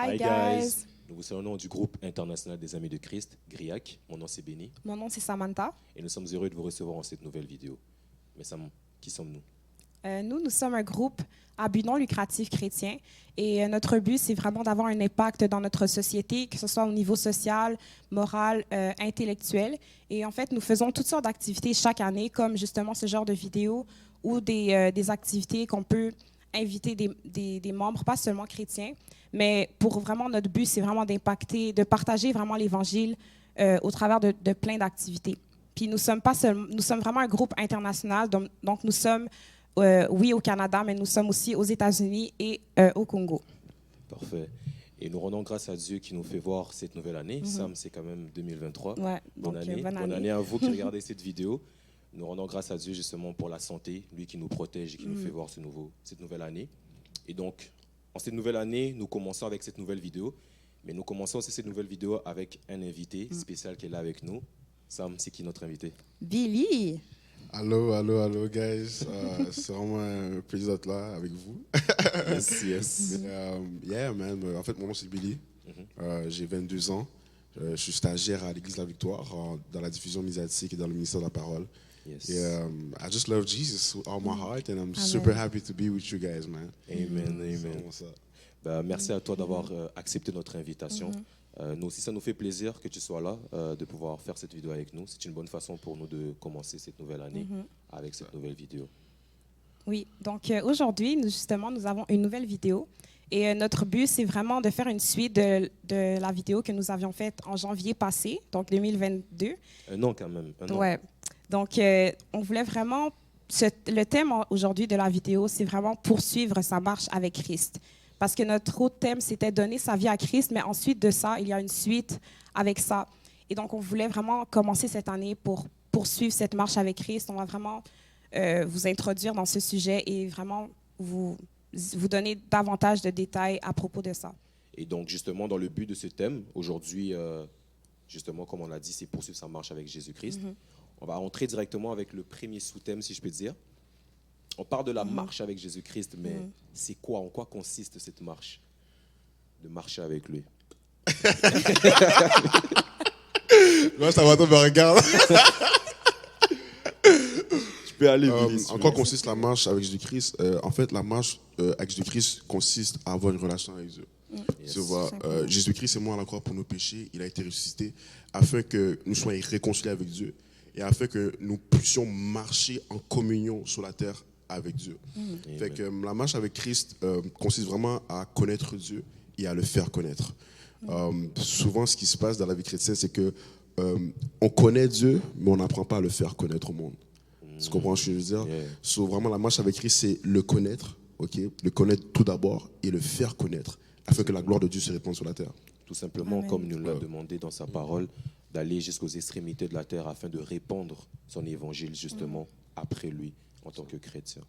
Hi guys. Nous vous saluons au nom du groupe international des Amis de Christ, GRIAC. Mon nom c'est Béni Mon nom c'est Samantha. et nous sommes heureux de vous recevoir en cette nouvelle vidéo. Mais Sam, qui sommes-nous? Nous sommes un groupe à but non lucratif chrétien et notre but, c'est vraiment d'avoir un impact dans notre société, que ce soit au niveau social, moral, intellectuel. Et en fait, nous faisons toutes sortes d'activités chaque année, comme justement ce genre de vidéos ou des activités qu'on peut inviter des membres, pas seulement chrétiens, mais pour vraiment notre but, c'est vraiment d'impacter, de partager vraiment l'Évangile au travers de plein d'activités. Puis nous sommes vraiment un groupe international, donc nous sommes oui, au Canada, mais nous sommes aussi aux États-Unis et au Congo. Parfait. Et nous rendons grâce à Dieu qui nous fait voir cette nouvelle année. Sam, c'est quand même 2023. Ouais, Bonne donc, année. bonne Bonne année. année à vous qui regardez cette vidéo. Nous rendons grâce à Dieu justement pour la santé, lui qui nous protège et qui nous fait voir cette nouvelle année. Et donc, en cette nouvelle année, nous commençons avec cette nouvelle vidéo. Mais nous commençons aussi cette nouvelle vidéo avec un invité spécial qui est là avec nous. Sam, c'est qui notre invité? Billy. Allô, guys. C'est vraiment un plaisir d'être là avec vous. Yes. Yeah, man. En fait, mon nom, c'est Billy. J'ai 22 ans. Je suis stagiaire à l'Église La Victoire dans la diffusion médiatique et dans le ministère de la Parole. Yes. Et I just love Jesus with all my heart and I'm super happy to be with you guys, man. Amen. C'est vraiment ça. Ben, merci à toi d'avoir accepté notre invitation. Nous aussi, ça nous fait plaisir que tu sois là, de pouvoir faire cette vidéo avec nous. C'est une bonne façon pour nous de commencer cette nouvelle année avec cette nouvelle vidéo. Oui, donc aujourd'hui, nous avons une nouvelle vidéo. Et notre but, c'est vraiment de faire une suite de la vidéo que nous avions faite en janvier passé, donc 2022. Un an quand même. Un an. Ouais. Donc, on voulait vraiment... le thème aujourd'hui de la vidéo, c'est vraiment poursuivre sa marche avec Christ. Parce que notre autre thème, c'était donner sa vie à Christ, mais ensuite de ça, il y a une suite avec ça. Et donc, on voulait vraiment commencer cette année pour poursuivre cette marche avec Christ. On va vraiment vous introduire dans ce sujet et vraiment vous donner davantage de détails à propos de ça. Et donc, justement, dans le but de ce thème, aujourd'hui, justement, comme on l'a dit, c'est poursuivre sa marche avec Jésus-Christ. On va entrer directement avec le premier sous-thème, si je peux dire. On parle de la marche avec Jésus-Christ, mais c'est quoi? En quoi consiste cette marche? De marcher avec lui. Moi, ça va me regarde. Tu peux aller, Billy, En quoi consiste la marche avec Jésus-Christ? En fait, la marche avec Jésus-Christ consiste à avoir une relation avec Dieu. Tu vois, Jésus-Christ est mort à la croix pour nos péchés. Il a été ressuscité afin que nous soyons réconciliés avec Dieu et afin que nous puissions marcher en communion sur la terre avec Dieu. Fait que la marche avec Christ consiste vraiment à connaître Dieu et à le faire connaître. Souvent, ce qui se passe dans la vie chrétienne, c'est que on connaît Dieu, mais on n'apprend pas à le faire connaître au monde. Tu comprends ce que je veux dire? So, vraiment, la marche avec Christ, c'est le connaître, le connaître tout d'abord et le faire connaître, afin que la gloire de Dieu se répande sur la terre. Tout simplement, Amen. comme nous l'a demandé dans sa parole, d'aller jusqu'aux extrémités de la terre afin de répandre son évangile, justement, après lui, en tant que chrétien.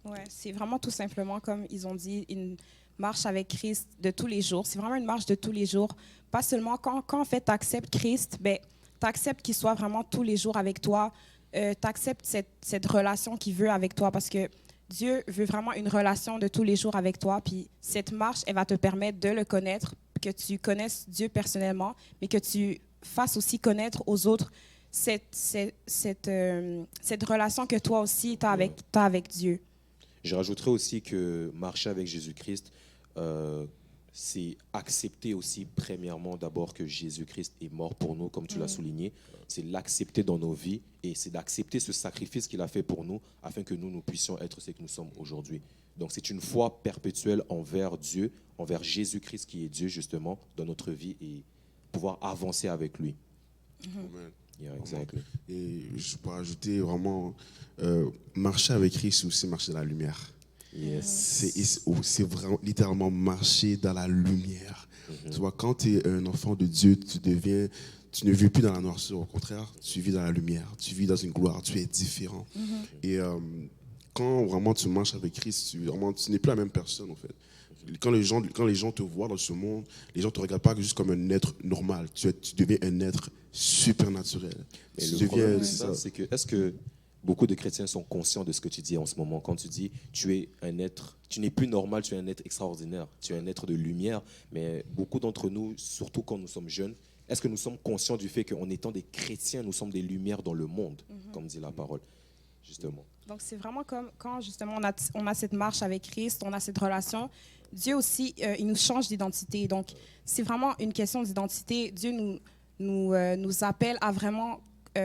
Ouais, c'est vraiment tout simplement, comme ils ont dit, une marche avec Christ de tous les jours. C'est vraiment une marche de tous les jours. Pas seulement quand en fait, tu acceptes Christ, ben, tu acceptes qu'il soit vraiment tous les jours avec toi. Tu acceptes cette relation qu'il veut avec toi parce que Dieu veut vraiment une relation de tous les jours avec toi. Puis cette marche, elle va te permettre de le connaître, que tu connaisses Dieu personnellement, mais que tu fasses aussi connaître aux autres cette relation que toi aussi tu as avec Dieu. Je rajouterais aussi que marcher avec Jésus-Christ, c'est accepter aussi, premièrement, d'abord que Jésus-Christ est mort pour nous, comme tu l'as souligné. C'est l'accepter dans nos vies et c'est d'accepter ce sacrifice qu'il a fait pour nous afin que nous puissions être ce que nous sommes aujourd'hui. Donc, c'est une foi perpétuelle envers Dieu, envers Jésus-Christ qui est Dieu, justement, dans notre vie et pouvoir avancer avec lui. Amen. Yeah, exactly. Et je peux ajouter vraiment, marcher avec Christ, c'est aussi marcher dans la lumière. Yes. C'est vraiment littéralement marcher dans la lumière. Tu vois, quand tu es un enfant de Dieu, tu ne vis plus dans la noirceur. Au contraire, tu vis dans la lumière. Tu vis dans une gloire. Tu es différent. Et quand vraiment tu marches avec Christ, tu n'es plus la même personne, en fait. Quand les gens te voient dans ce monde, les gens ne te regardent pas juste comme un être normal. Tu deviens un être supernaturel. Mais le problème de ça, c'est que est-ce que beaucoup de chrétiens sont conscients de ce que tu dis en ce moment. Quand tu dis, tu n'es plus normal, tu es un être extraordinaire, tu es un être de lumière. Mais beaucoup d'entre nous, surtout quand nous sommes jeunes, est-ce que nous sommes conscients du fait qu'en étant des chrétiens, nous sommes des lumières dans le monde, comme dit la parole, justement. Donc, c'est vraiment comme quand, justement, on a cette marche avec Christ, on a cette relation. Dieu aussi, il nous change d'identité. Donc, c'est vraiment une question d'identité. Dieu nous appelle à vraiment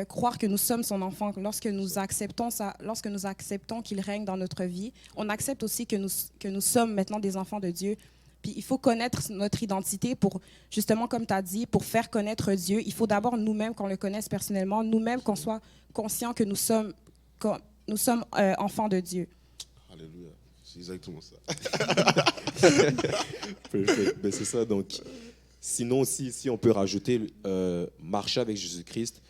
croire que nous sommes son enfant. Lorsque nous acceptons ça, lorsque nous acceptons qu'il règne dans notre vie, on accepte aussi que nous sommes maintenant des enfants de Dieu. Puis il faut connaître notre identité pour, justement, comme tu as dit, pour faire connaître Dieu. Il faut d'abord nous-mêmes qu'on le connaisse personnellement, nous-mêmes qu'on soit conscients que nous sommes enfants de Dieu. Alléluia. C'est exactement ça. Perfect. Ben, c'est ça. Donc, sinon, si on peut rajouter marcher avec Jésus-Christ.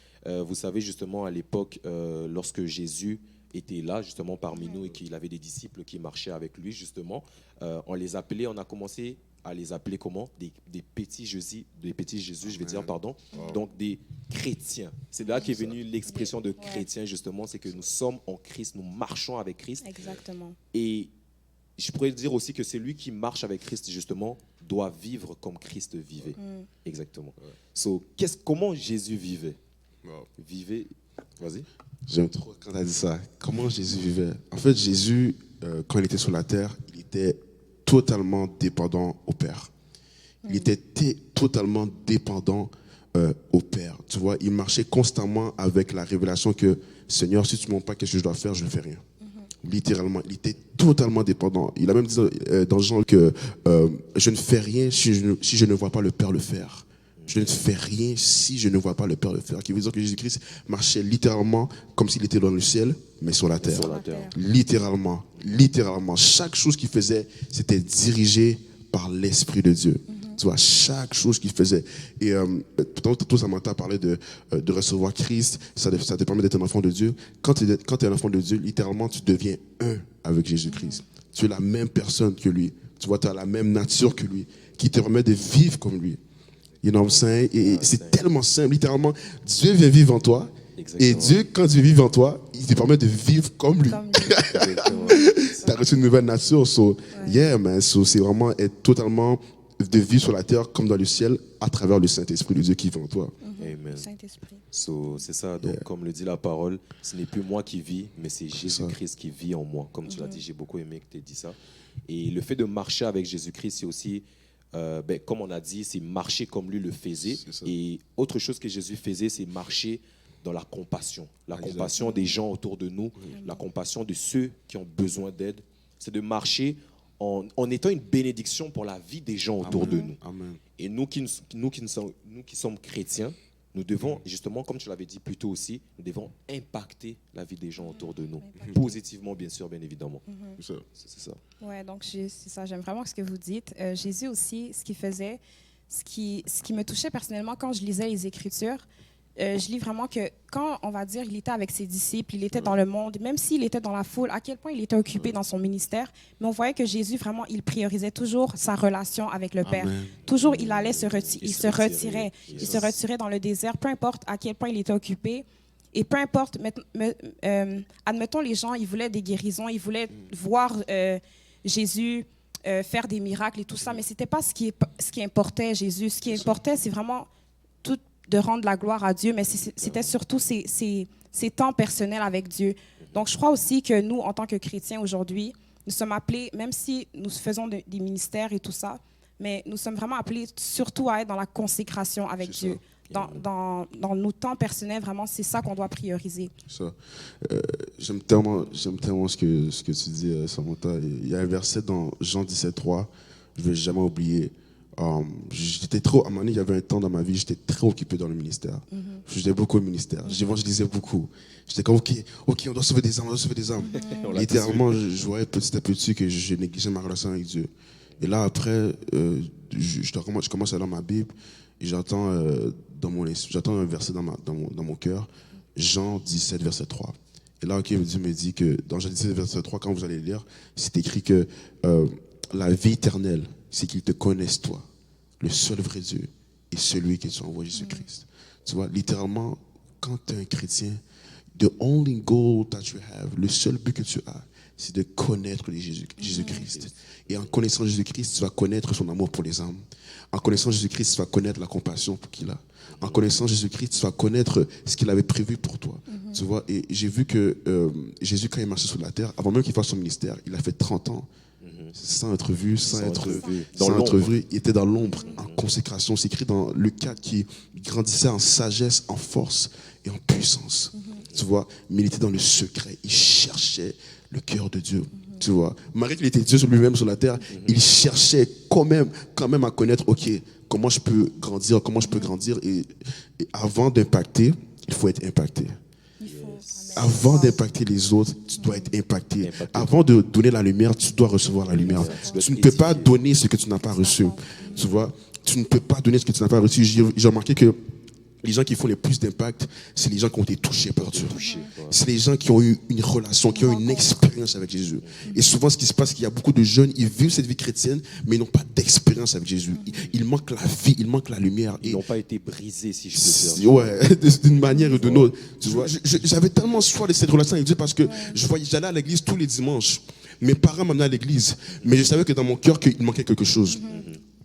Vous savez, justement, à l'époque, lorsque Jésus était là, justement, parmi nous et qu'il avait des disciples qui marchaient avec lui, justement, on a commencé à les appeler comment? Des petits Jésus, je vais dire, pardon. Wow. Donc, des chrétiens. C'est là qu'est venue l'expression de chrétien, justement, c'est que nous sommes en Christ, nous marchons avec Christ. Exactement. Et je pourrais dire aussi que celui qui marche avec Christ, justement, doit vivre comme Christ vivait. Exactement. So, comment Jésus vivait? Vivait. Vas-y. J'aime trop quand tu as dit ça. Comment Jésus vivait? En fait, Jésus, quand il était sur la terre, il était totalement dépendant au Père. Il était totalement dépendant au Père. Tu vois, il marchait constamment avec la révélation que, Seigneur, si tu ne montres pas qu'est-ce que je dois faire, je ne fais rien. Littéralement, il était totalement dépendant. Il a même dit dans Jean que je ne fais rien si je ne vois pas le Père le faire. Je ne fais rien si je ne vois pas le Père le faire. Qui veut dire que Jésus-Christ marchait littéralement comme s'il était dans le ciel, mais sur la terre. Littéralement. Chaque chose qu'il faisait, c'était dirigé par l'Esprit de Dieu. Tu vois, chaque chose qu'il faisait. Et tout Samantha parlait de recevoir Christ, ça te permet d'être un enfant de Dieu. Quand tu es un enfant de Dieu, littéralement, tu deviens un avec Jésus-Christ. Tu es la même personne que lui. Tu vois, tu as la même nature que lui, qui te permet de vivre comme lui. You know what I'm saying? Et c'est tellement simple. Littéralement, Dieu vient vivre en toi. Exactement. Et Dieu, quand Dieu vit en toi, il te permet de vivre comme lui. Tu as reçu une nouvelle nature. So, yeah, man. So, c'est vraiment être totalement de vivre sur la terre comme dans le ciel à travers le Saint-Esprit de Dieu qui vit en toi. Amen. So, c'est ça. Donc, comme le dit la parole, ce n'est plus moi qui vis, mais c'est Jésus-Christ qui vit en moi. Comme tu l'as dit, j'ai beaucoup aimé que tu aies dit ça. Et le fait de marcher avec Jésus-Christ, c'est aussi... comme on a dit, c'est marcher comme lui le faisait. Et autre chose que Jésus faisait, c'est marcher dans la compassion. La compassion des gens autour de nous, la compassion de ceux qui ont besoin d'aide. C'est de marcher en étant une bénédiction pour la vie des gens autour de nous. Amen. Et nous qui sommes chrétiens, nous devons, justement, comme tu l'avais dit plus tôt aussi, nous devons impacter la vie des gens autour de nous. Positivement, bien sûr, bien évidemment. C'est ça. Ouais, donc c'est ça. J'aime vraiment ce que vous dites. Jésus aussi, ce qu'il faisait, ce qui me touchait personnellement quand je lisais les Écritures, je lis vraiment que quand, on va dire, il était avec ses disciples, il était dans le monde, même s'il était dans la foule, à quel point il était occupé dans son ministère, mais on voyait que Jésus, vraiment, il priorisait toujours sa relation avec le Père. Toujours, il allait se retirait. Il se retirait dans le désert, peu importe à quel point il était occupé. Et peu importe, admettons, les gens, ils voulaient des guérisons, ils voulaient voir Jésus faire des miracles et tout ça, mais ce n'était pas ce qui importait Jésus. Ce qui importait, c'est vraiment tout de rendre la gloire à Dieu, mais c'était surtout ces temps personnels avec Dieu. Donc, je crois aussi que nous, en tant que chrétiens aujourd'hui, nous sommes appelés, même si nous faisons des ministères et tout ça, mais nous sommes vraiment appelés surtout à être dans la consécration avec Dieu. Dans nos temps personnels, vraiment, c'est ça qu'on doit prioriser. Ça. J'aime tellement ce que tu dis, Samantha. Il y a un verset dans Jean 17,3, je ne vais jamais oublier. À un moment donné, il y avait un temps dans ma vie, j'étais très occupé dans le ministère. Je faisais beaucoup au ministère. J'évangélisais beaucoup. J'étais comme, OK, on doit sauver des âmes, Littéralement, je voyais petit à petit que je négligeais ma relation avec Dieu. Et là, après, je commence à lire ma Bible et j'entends un verset dans mon cœur, Jean 17, verset 3. Et là, Dieu me dit que dans Jean 17, verset 3, quand vous allez lire, c'est écrit que la vie éternelle, c'est qu'ils te connaissent, toi, le seul vrai Dieu, et celui qui t'a envoyé, Jésus-Christ. Tu vois, littéralement, quand tu es un chrétien, The only goal that you have, le seul but que tu as, c'est de connaître Jésus-Christ. Et en connaissant Jésus-Christ, tu vas connaître son amour pour les âmes. En connaissant Jésus-Christ, tu vas connaître la compassion qu'il a. En connaissant Jésus-Christ, tu vas connaître ce qu'il avait prévu pour toi. Tu vois, et j'ai vu que Jésus, quand il marchait sur la terre, avant même qu'il fasse son ministère, il a fait 30 ans. Sans être vu, sans être vu. Il était dans l'ombre, en consécration. C'est écrit dans Luc 4 qu'il grandissait en sagesse, en force et en puissance. Tu vois, mais il était dans le secret. Il cherchait le cœur de Dieu. Tu vois, malgré qu'il était Dieu sur lui-même sur la terre, il cherchait quand même à connaître, ok, comment je peux grandir. Et avant d'impacter, il faut être impacté. Avant d'impacter les autres, tu dois être impacté. Avant de donner la lumière, tu dois recevoir la lumière. Tu ne peux pas donner ce que tu n'as pas reçu. Tu vois, tu ne peux pas donner ce que tu n'as pas reçu. J'ai remarqué que les gens qui font le plus d'impact, c'est les gens qui ont été touchés par Dieu. C'est les gens qui ont eu une relation, qui ont une expérience avec Jésus. Et souvent, ce qui se passe, c'est qu'il y a beaucoup de jeunes, ils vivent cette vie chrétienne, mais ils n'ont pas d'expérience avec Jésus. Il manque la vie, il manque la lumière. Ils n'ont pas été brisés, si je peux dire. Ouais, d'une manière ou d'une autre. Tu vois, j'avais tellement soif de cette relation avec Dieu parce que j'allais à l'église tous les dimanches. Mes parents m'amenaient à l'église, mais je savais que dans mon cœur, qu'il manquait quelque chose.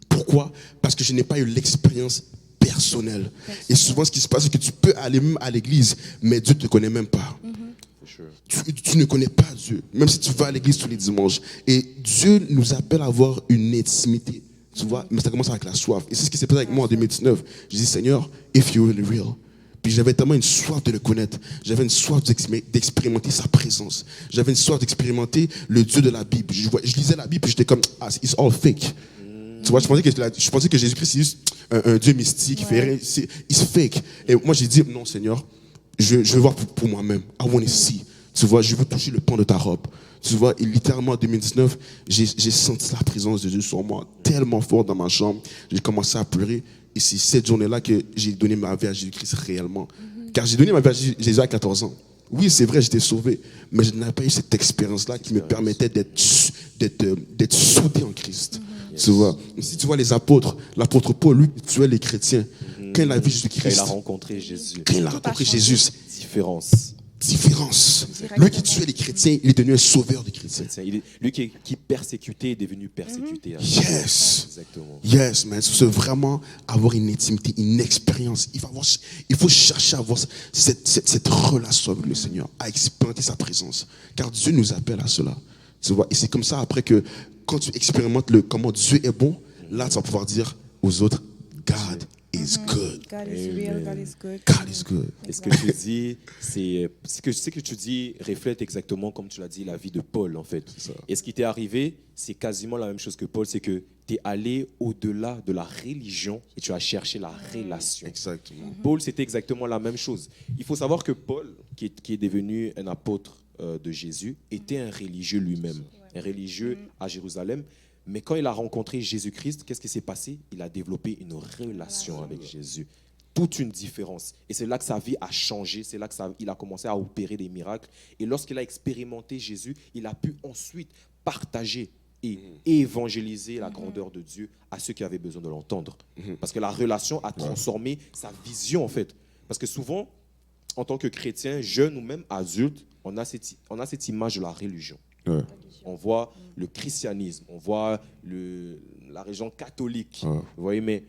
Pourquoi? Parce que je n'ai pas eu l'expérience personnel. Et souvent, ce qui se passe, c'est que tu peux aller même à l'église, mais Dieu ne te connaît même pas. Tu ne connais pas Dieu, même si tu vas à l'église tous les dimanches. Et Dieu nous appelle à avoir une intimité. Tu vois, mais ça commence avec la soif. Et c'est ce qui s'est passé avec moi en 2019. Je dis, Seigneur, if you're really real. Puis j'avais tellement une soif de le connaître. J'avais une soif d'expérimenter sa présence. J'avais une soif d'expérimenter le Dieu de la Bible. Je lisais la Bible, puis j'étais comme, ah, it's all fake. Tu vois, je pensais que Jésus-Christ, c'est juste un Dieu mystique, il fait rien, c'est fake. Et moi, j'ai dit, non, Seigneur, je veux voir pour moi-même. I want to see. Tu vois, je veux toucher le pan de ta robe. Tu vois, et littéralement, en 2019, j'ai senti la présence de Dieu sur moi tellement fort dans ma chambre. J'ai commencé à pleurer. Et c'est cette journée-là que j'ai donné ma vie à Jésus-Christ réellement. Car j'ai donné ma vie à Jésus à 14 ans. Oui, c'est vrai, j'étais sauvé, mais je n'avais pas eu cette expérience-là qui me permettait d'être soudé en Christ. Tu vois, si tu vois les apôtres, l'apôtre Paul, lui, tuait les chrétiens. Quand il a vu Jésus-Christ, quand il a rencontré Jésus, différence. Lui qui tuait les chrétiens, il est devenu un sauveur des chrétiens. Lui qui persécutait est devenu persécuté. Yes. Exactement. Yes, man. C'est vraiment avoir une intimité, une expérience. Il faut chercher à avoir cette relation avec le Seigneur, à expérimenter sa présence. Car Dieu nous appelle à cela. Tu vois, et c'est comme ça après que quand tu expérimentes comment Dieu est bon, là tu vas pouvoir dire aux autres, God is good. God is real, God is good. God is good. Et ce que tu dis, ce que tu dis reflète exactement, comme tu l'as dit, la vie de Paul, en fait. Et ce qui t'est arrivé, c'est quasiment la même chose que Paul, c'est que tu es allé au-delà de la religion et tu as cherché la relation. Exactement. Paul, c'était exactement la même chose. Il faut savoir que Paul, qui est devenu un apôtre de Jésus, était un religieux lui-même, un religieux à Jérusalem. Mais quand il a rencontré Jésus-Christ, qu'est-ce qui s'est passé? Il a développé une relation avec Jésus. Toute une différence. Et c'est là que sa vie a changé, c'est là qu'il a commencé à opérer des miracles. Et lorsqu'il a expérimenté Jésus, il a pu ensuite partager et évangéliser la grandeur de Dieu à ceux qui avaient besoin de l'entendre. Parce que la relation a transformé sa vision, en fait. Parce que souvent, en tant que chrétien, jeune ou même adulte, on a cette image de la religion. Ouais. On voit le christianisme, on voit la religion catholique. Vous voyez, mais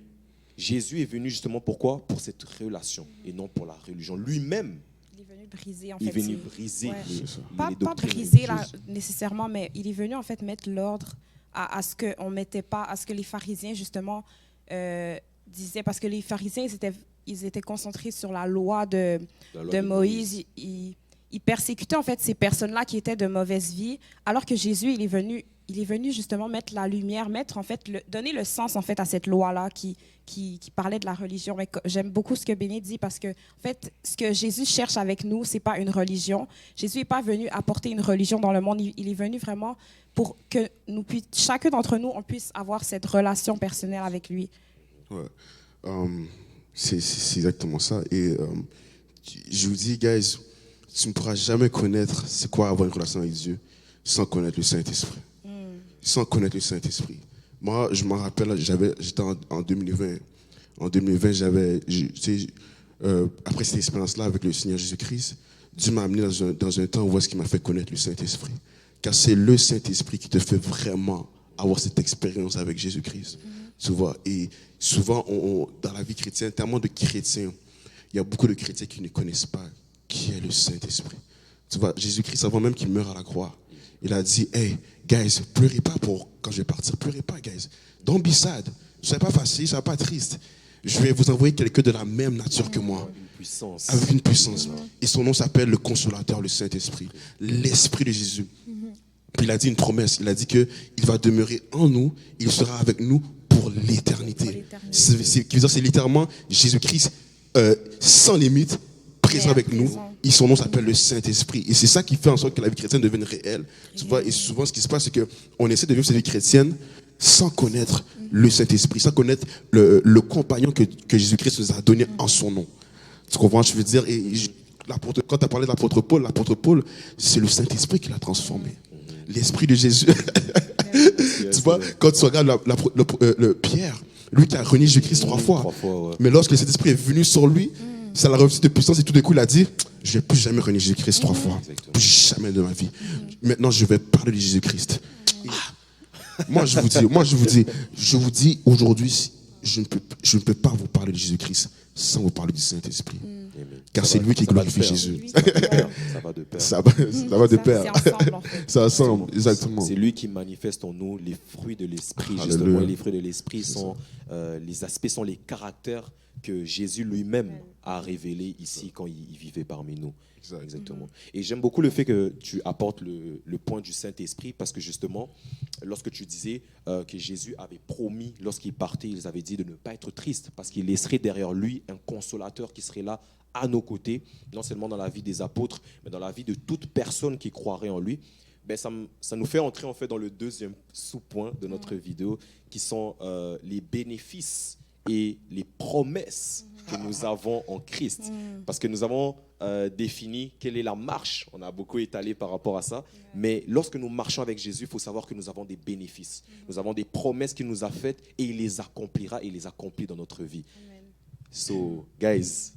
Jésus est venu justement pourquoi? Pour cette relation et non pour la religion. Lui-même, il est venu briser, en il est fait. venu briser. Pas briser là, nécessairement, mais il est venu en fait mettre l'ordre à ce que on mettait pas, à ce que les pharisiens justement disaient, parce que les pharisiens ils étaient concentrés sur la loi de Moïse. Il persécutait en fait ces personnes-là qui étaient de mauvaise vie, alors que Jésus, il est venu justement mettre la lumière, donner le sens en fait à cette loi-là qui parlait de la religion. Mais j'aime beaucoup ce que Béné dit parce que en fait, ce que Jésus cherche avec nous, c'est pas une religion. Jésus n'est pas venu apporter une religion dans le monde. Il est venu vraiment pour que chacun d'entre nous, on puisse avoir cette relation personnelle avec lui. Ouais. C'est exactement ça. Et je vous dis, guys, tu ne pourras jamais connaître c'est quoi avoir une relation avec Dieu sans connaître le Saint-Esprit. Sans connaître le Saint-Esprit. Moi, je me rappelle, j'étais en 2020. En 2020, après cette expérience-là avec le Seigneur Jésus-Christ, Dieu m'a amené dans un temps où est-ce qu'il m'a fait connaître le Saint-Esprit. Car c'est le Saint-Esprit qui te fait vraiment avoir cette expérience avec Jésus-Christ. Tu vois, et souvent, dans la vie chrétienne, tellement de chrétiens, il y a beaucoup de chrétiens qui ne connaissent pas qui est le Saint-Esprit. Tu vois, Jésus-Christ, avant même qu'il meure à la croix, il a dit, hey, guys, pleurez pas quand je vais partir. Pleurez pas, guys. Don't be sad. Ne soyez pas facile, ne soyez pas triste. Je vais vous envoyer quelqu'un de la même nature que moi. Puissance. Avec une puissance. Et son nom s'appelle le Consolateur, le Saint-Esprit. L'Esprit de Jésus. Puis il a dit une promesse. Il a dit qu'il va demeurer en nous. Il sera avec nous pour l'éternité. C'est littéralement Jésus-Christ sans limite, présent avec nous. Et son nom s'appelle le Saint-Esprit. Et c'est ça qui fait en sorte que la vie chrétienne devienne réelle. Tu vois, et souvent, ce qui se passe, c'est qu'on essaie de vivre cette vie chrétienne sans connaître le Saint-Esprit, sans connaître le compagnon que Jésus-Christ nous a donné en son nom. Tu comprends ce que je veux dire? Quand tu as parlé de l'apôtre Paul, c'est le Saint-Esprit qui l'a transformé. L'Esprit de Jésus. Tu vois, quand tu regardes le Pierre, lui qui a renié Jésus-Christ 3 fois. Ouais. Mais lorsque le Saint-Esprit est venu sur lui, ça l'a revêtu de puissance et tout d'un coup, il a dit, je ne vais plus jamais renier Jésus-Christ 3 fois. Plus jamais de ma vie. Maintenant, je vais parler de Jésus-Christ. Moi, je vous dis, aujourd'hui, je ne peux pas vous parler de Jésus-Christ sans vous parler du Saint-Esprit. Car c'est lui qui glorifie Jésus. Ça va de pair. Ça va de pair. C'est ensemble, en fait. Ça ensemble, exactement. C'est lui qui manifeste en nous les fruits de l'Esprit, justement. Et les fruits de l'Esprit sont les aspects, sont les caractères que Jésus lui-même a révélés ici quand il vivait parmi nous. Exactement. Et j'aime beaucoup le fait que tu apportes le point du Saint-Esprit parce que justement, lorsque tu disais que Jésus avait promis, lorsqu'il partait, il avait dit de ne pas être triste parce qu'il laisserait derrière lui un consolateur qui serait là à nos côtés, non seulement dans la vie des apôtres, mais dans la vie de toute personne qui croirait en lui. Ben, ça nous fait entrer en fait dans le deuxième sous-point de notre vidéo qui sont les bénéfices et les promesses que nous avons en Christ. Parce que nous avons défini quelle est la marche. On a beaucoup étalé par rapport à ça. Mais lorsque nous marchons avec Jésus, il faut savoir que nous avons des bénéfices. Nous avons des promesses qu'il nous a faites et il les accomplira et il les accomplit dans notre vie. So, guys,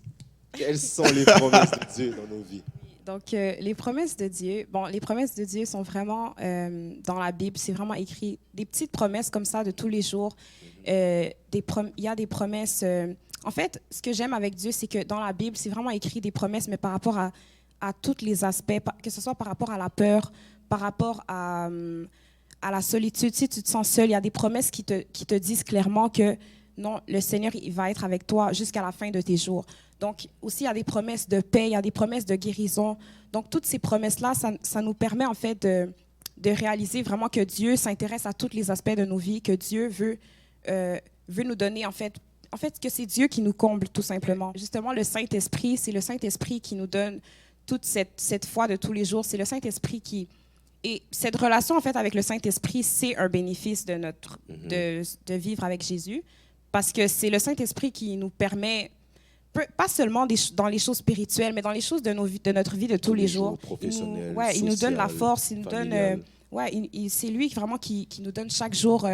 quelles sont les promesses de Dieu dans nos vies? Donc, les promesses de Dieu sont vraiment dans la Bible. C'est vraiment écrit des petites promesses comme ça de tous les jours. Il y a des promesses. En fait, ce que j'aime avec Dieu, c'est que dans la Bible, c'est vraiment écrit des promesses, mais par rapport à tous les aspects, que ce soit par rapport à la peur, par rapport à la solitude. Si tu te sens seul, il y a des promesses qui te disent clairement que non, le Seigneur, il va être avec toi jusqu'à la fin de tes jours. Donc, aussi, il y a des promesses de paix, il y a des promesses de guérison. Donc, toutes ces promesses-là, ça nous permet en fait de réaliser vraiment que Dieu s'intéresse à tous les aspects de nos vies, que Dieu veut nous donner en fait que c'est Dieu qui nous comble tout simplement. Justement, le Saint-Esprit, c'est le Saint-Esprit qui nous donne toute cette foi de tous les jours. C'est le Saint-Esprit qui... Et cette relation en fait avec le Saint-Esprit, c'est un bénéfice de vivre avec Jésus parce que c'est le Saint-Esprit qui nous permet... pas seulement dans les choses spirituelles, mais dans les choses de notre vie de tous les jours. Il nous donne la force, il nous donne, c'est lui vraiment qui nous donne chaque jour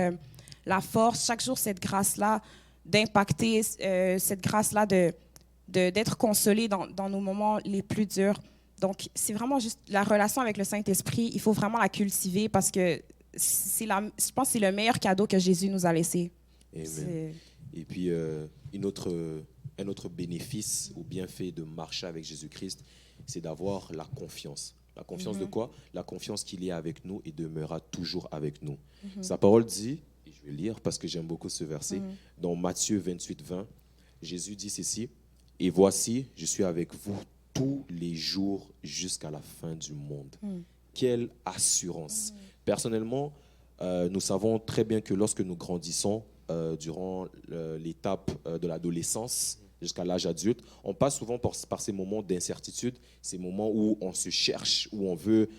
la force, chaque jour cette grâce-là d'impacter, cette grâce-là d'être consolé dans nos moments les plus durs. Donc, c'est vraiment juste la relation avec le Saint-Esprit, il faut vraiment la cultiver parce que je pense que c'est le meilleur cadeau que Jésus nous a laissé. Et puis, un autre bénéfice ou bienfait de marcher avec Jésus-Christ, c'est d'avoir la confiance. La confiance de quoi? La confiance qu'il est avec nous et demeurera toujours avec nous. Sa parole dit, et je vais lire parce que j'aime beaucoup ce verset, dans Matthieu 28, 20, Jésus dit ceci, « Et voici, je suis avec vous tous les jours jusqu'à la fin du monde. » Quelle assurance! Personnellement, nous savons très bien que lorsque nous grandissons, durant l'étape de l'adolescence jusqu'à l'âge adulte, on passe souvent par ces moments d'incertitude, ces moments où on se cherche, où on veut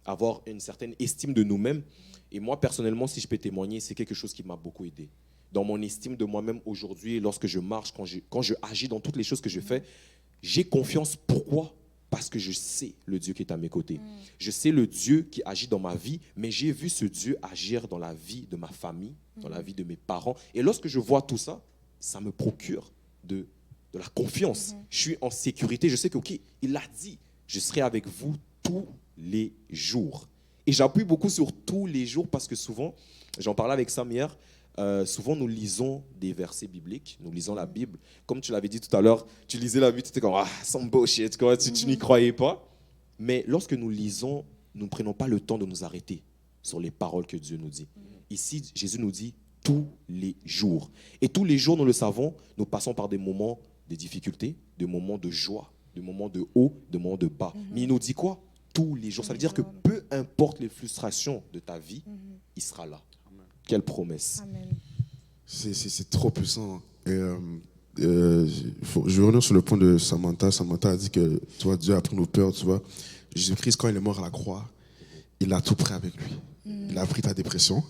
avoir une certaine estime de nous-mêmes. Et moi, personnellement, si je peux témoigner, c'est quelque chose qui m'a beaucoup aidé. Dans mon estime de moi-même aujourd'hui, lorsque je marche, quand je agis dans toutes les choses que je fais, j'ai confiance. Pourquoi? Parce que je sais le Dieu qui est à mes côtés. Je sais le Dieu qui agit dans ma vie, mais j'ai vu ce Dieu agir dans la vie de ma famille, dans la vie de mes parents. Et lorsque je vois tout ça, ça me procure de de la confiance. Je suis en sécurité. Je sais que, OK, il l'a dit, je serai avec vous tous les jours. Et j'appuie beaucoup sur tous les jours parce que souvent, j'en parlais avec Sam hier, souvent nous lisons des versets bibliques, nous lisons la Bible. Comme tu l'avais dit tout à l'heure, tu lisais la Bible, tu étais comme, ah, some bullshit, tu n'y croyais pas. Mais lorsque nous lisons, nous ne prenons pas le temps de nous arrêter sur les paroles que Dieu nous dit. Ici, Jésus nous dit tous les jours. Et tous les jours, nous le savons, nous passons par des moments de difficulté, des moments de joie, des moments de haut, des moments de bas. Mais il nous dit quoi? Tous les jours. Ça veut dire que peu importe les frustrations de ta vie, il sera là. Amen. Quelle promesse. Amen. C'est trop puissant. Et, je vais revenir sur le point de Samantha. Samantha a dit que tu vois, Dieu a pris nos peurs. Tu vois. Jésus-Christ, quand il est mort à la croix, il a tout pris avec lui. Il a pris ta dépression.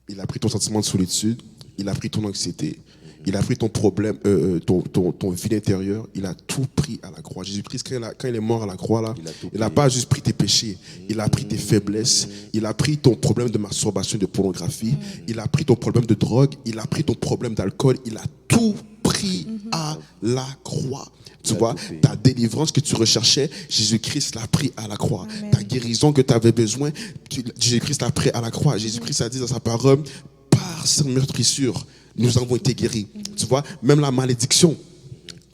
Il a pris ton sentiment de solitude. Il a pris ton anxiété. Il a pris ton problème, ton vide intérieur. Il a tout pris à la croix. Jésus-Christ, quand il est mort à la croix, là, il n'a pas juste pris tes péchés. Il a pris tes faiblesses. Il a pris ton problème de masturbation, de pornographie. Il a pris ton problème de drogue. Il a pris ton problème d'alcool. Il a tout pris à la croix. Tu vois, ta délivrance que tu recherchais, Jésus-Christ l'a pris à la croix. Amen. Ta guérison que tu avais besoin, Jésus-Christ l'a pris à la croix. Jésus-Christ a dit dans sa parole, par sa meurtrissure, nous avons été guéris. Tu vois, même la malédiction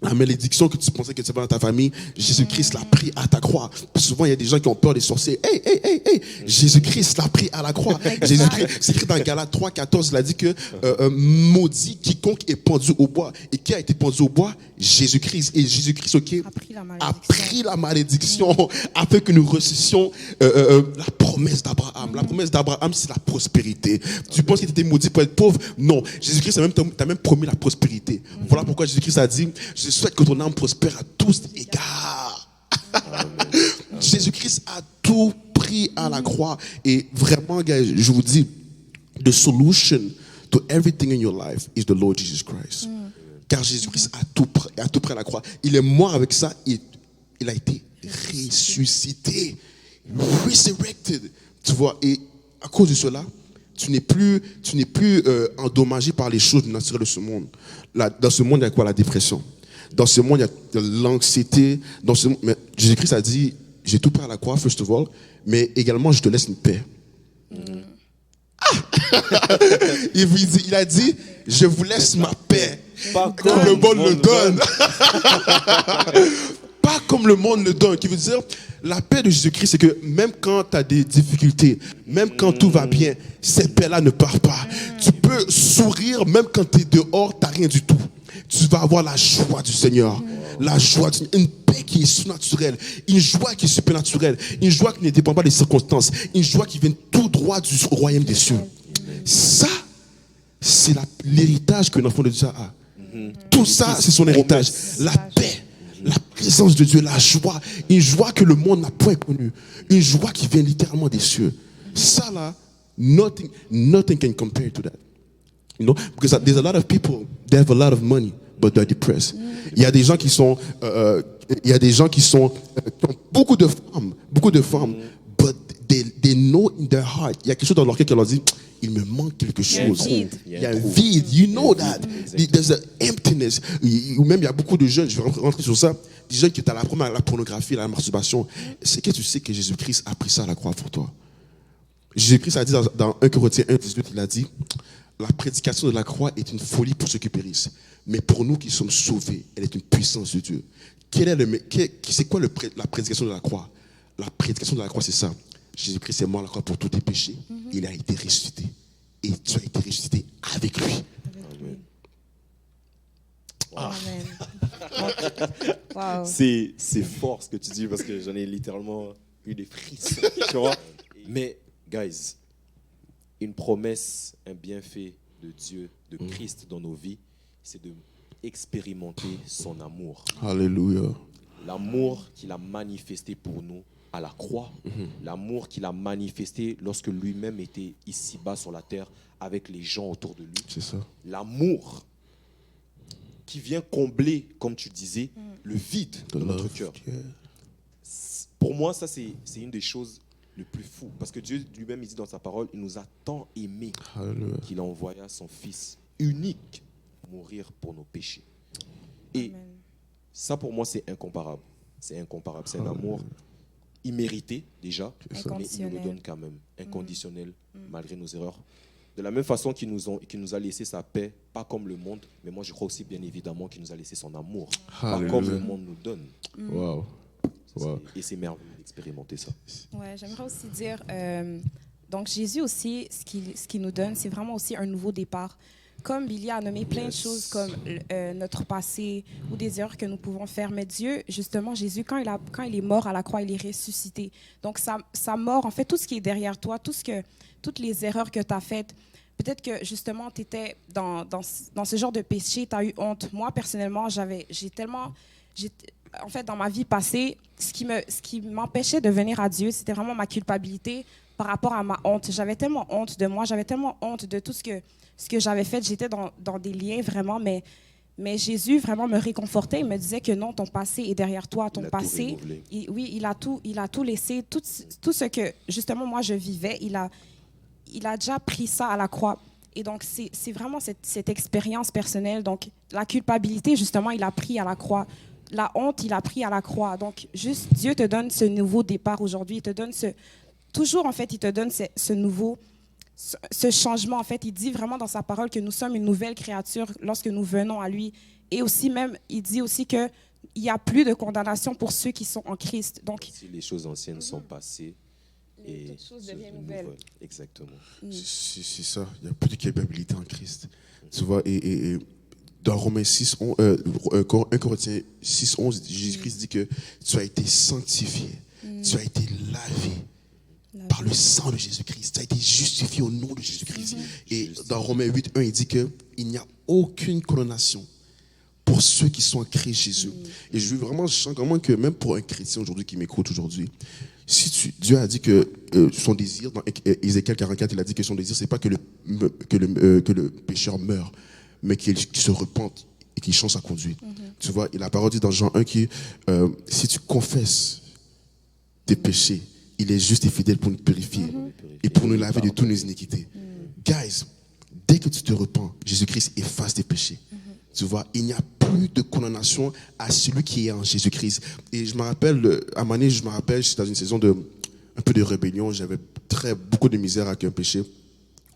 que tu pensais que tu avais dans ta famille, Jésus-Christ l'a pris à ta croix. Souvent, il y a des gens qui ont peur des sorciers. Hey, Jésus-Christ l'a pris à la croix. Jésus-Christ, c'est écrit dans Galates 3:14, il a dit que maudit quiconque est pendu au bois. Et qui a été pendu au bois? Jésus-Christ. Et Jésus-Christ, a pris la malédiction afin que nous reçussions la promesse d'Abraham. La promesse d'Abraham, c'est la prospérité. Tu penses que tu étais maudit pour être pauvre? Non. Jésus-Christ t'a même promis la prospérité. Voilà pourquoi Jésus-Christ a dit, je souhaite que ton âme prospère à tous égards. Jésus-Christ a tout pris à la croix. Et vraiment, guys, je vous dis, the solution to everything in your life is the Lord Jesus Christ. Car Jésus-Christ a tout pris à la croix. Il est mort avec ça. Il a été ressuscité. Resurrected. Tu vois, et à cause de cela, tu n'es plus endommagé par les choses naturelles de ce monde. Dans ce monde, il y a quoi? La dépression. Dans ce monde, il y a de l'anxiété. Mais Jésus-Christ a dit, j'ai tout pris à la croix, first of all, mais également, je te laisse une paix. Il a dit, je vous laisse ma paix. Pas comme le monde le donne. Pas comme le monde le donne. Qui veut dire, la paix de Jésus-Christ, c'est que même quand tu as des difficultés, même quand tout va bien, cette paix-là ne part pas. Tu peux sourire même quand tu es dehors, tu n'as rien du tout. Tu vas avoir la joie du Seigneur. La joie, une paix qui est surnaturelle, une joie qui est supernaturelle, une joie qui ne dépend pas des circonstances, une joie qui vient tout droit du royaume des cieux. Ça, c'est l'héritage que l'enfant de Dieu a. Tout ça, c'est son héritage. La paix, la présence de Dieu, la joie, une joie que le monde n'a point connue, une joie qui vient littéralement des cieux. Ça là, nothing can compare to that. You know, because there's a lot of people, they have a lot of money, but they're depressed. Il y a des gens qui sont, qui ont beaucoup de femmes, but they know in their heart, il y a quelque chose dans leur cœur qui leur dit, il me manque quelque chose. Il y a un vide. You know that. There's an emptiness. Ou même, il y a beaucoup de jeunes, je vais rentrer sur ça, des jeunes qui étaient à la pornographie, à la masturbation. C'est que tu sais que Jésus-Christ a pris ça à la croix pour toi. Jésus-Christ a dit dans 1 Corinthiens 1:18, il a dit, la prédication de la croix est une folie pour ceux qui périssent. Mais pour nous qui sommes sauvés, elle est une puissance de Dieu. C'est quoi la prédication de la croix? La prédication de la croix, c'est ça. Jésus-Christ est mort à la croix pour tous tes péchés. Il a été ressuscité. Et tu as été ressuscité avec lui. Amen. Wow. C'est fort ce que tu dis parce que j'en ai littéralement eu des frissons. Tu vois? Mais, guys, une promesse, un bienfait de Dieu, de Christ dans nos vies, c'est de expérimenter son amour. Alléluia. L'amour qu'il a manifesté pour nous à la croix, l'amour qu'il a manifesté lorsque lui-même était ici-bas sur la terre avec les gens autour de lui. C'est ça. L'amour qui vient combler, comme tu disais, le vide de notre cœur. Pour moi, ça, c'est une des choses les plus fous. Parce que Dieu lui-même, il dit dans sa parole, il nous a tant aimés qu'il a envoyé son Fils unique mourir pour nos péchés. Et ça, pour moi, c'est incomparable. C'est incomparable. C'est un amour immérité, déjà, mais il nous le donne quand même, inconditionnel, malgré nos erreurs. De la même façon qu'il nous a laissé sa paix, pas comme le monde, mais moi, je crois aussi, bien évidemment, qu'il nous a laissé son amour, pas comme le monde nous donne. Wow. Et c'est merveilleux d'expérimenter ça. Ouais, j'aimerais aussi dire, donc Jésus aussi, ce qu'il nous donne, c'est vraiment aussi un nouveau départ. Comme Billy a nommé plein de choses comme notre passé ou des erreurs que nous pouvons faire. Mais Dieu, justement, Jésus, quand il est mort à la croix, il est ressuscité. Donc, sa mort, en fait, tout ce qui est derrière toi, toutes les erreurs que tu as faites, peut-être que, justement, tu étais dans ce genre de péché, tu as eu honte. Moi, personnellement, en fait, dans ma vie passée, ce qui m'empêchait de venir à Dieu, c'était vraiment ma culpabilité par rapport à ma honte. J'avais tellement honte de moi, j'avais tellement honte de tout ce que j'avais fait. J'étais dans des liens vraiment, mais Jésus vraiment me réconfortait. Il me disait que non, ton passé est derrière toi. Ton passé, il a tout laissé. Tout ce que, justement, moi, je vivais, il a déjà pris ça à la croix. Et donc, c'est vraiment cette expérience personnelle. Donc, la culpabilité, justement, il a pris à la croix. La honte, il a pris à la croix. Donc, juste, Dieu te donne ce nouveau départ aujourd'hui. Il te donne toujours, en fait, il te donne ce nouveau, ce changement. En fait, il dit vraiment dans sa parole que nous sommes une nouvelle créature lorsque nous venons à lui. Et aussi même, il dit aussi qu'il n'y a plus de condamnation pour ceux qui sont en Christ. Donc, si les choses anciennes sont passées, et toutes choses deviennent nouvelles. Exactement. C'est ça. Il n'y a plus de culpabilité en Christ. Tu vois, et dans Romains 6, 1 Corinthiens 6, 11, Jésus-Christ dit que tu as été sanctifié, tu as été lavé par le sang de Jésus-Christ, tu as été justifié au nom de Jésus-Christ. Et dans Romains 8, 1, il dit qu'il n'y a aucune condamnation pour ceux qui sont en Christ Jésus. Et je sens vraiment que même pour un chrétien aujourd'hui qui m'écoute aujourd'hui, Dieu a dit que son désir, dans Ézéchiel 44, il a dit que son désir, c'est pas que le pécheur meure, mais qu'il se repente et qu'il change sa conduite. Tu vois, et la parole dit dans Jean 1 que si tu confesses tes péchés, il est juste et fidèle pour nous purifier et pour nous laver de toutes nos iniquités. Guys, dès que tu te repens, Jésus-Christ efface tes péchés. Tu vois, il n'y a plus de condamnation à celui qui est en Jésus-Christ. Et je me rappelle, à Mané, j'étais dans une saison un peu de rébellion. J'avais beaucoup de misère avec un péché.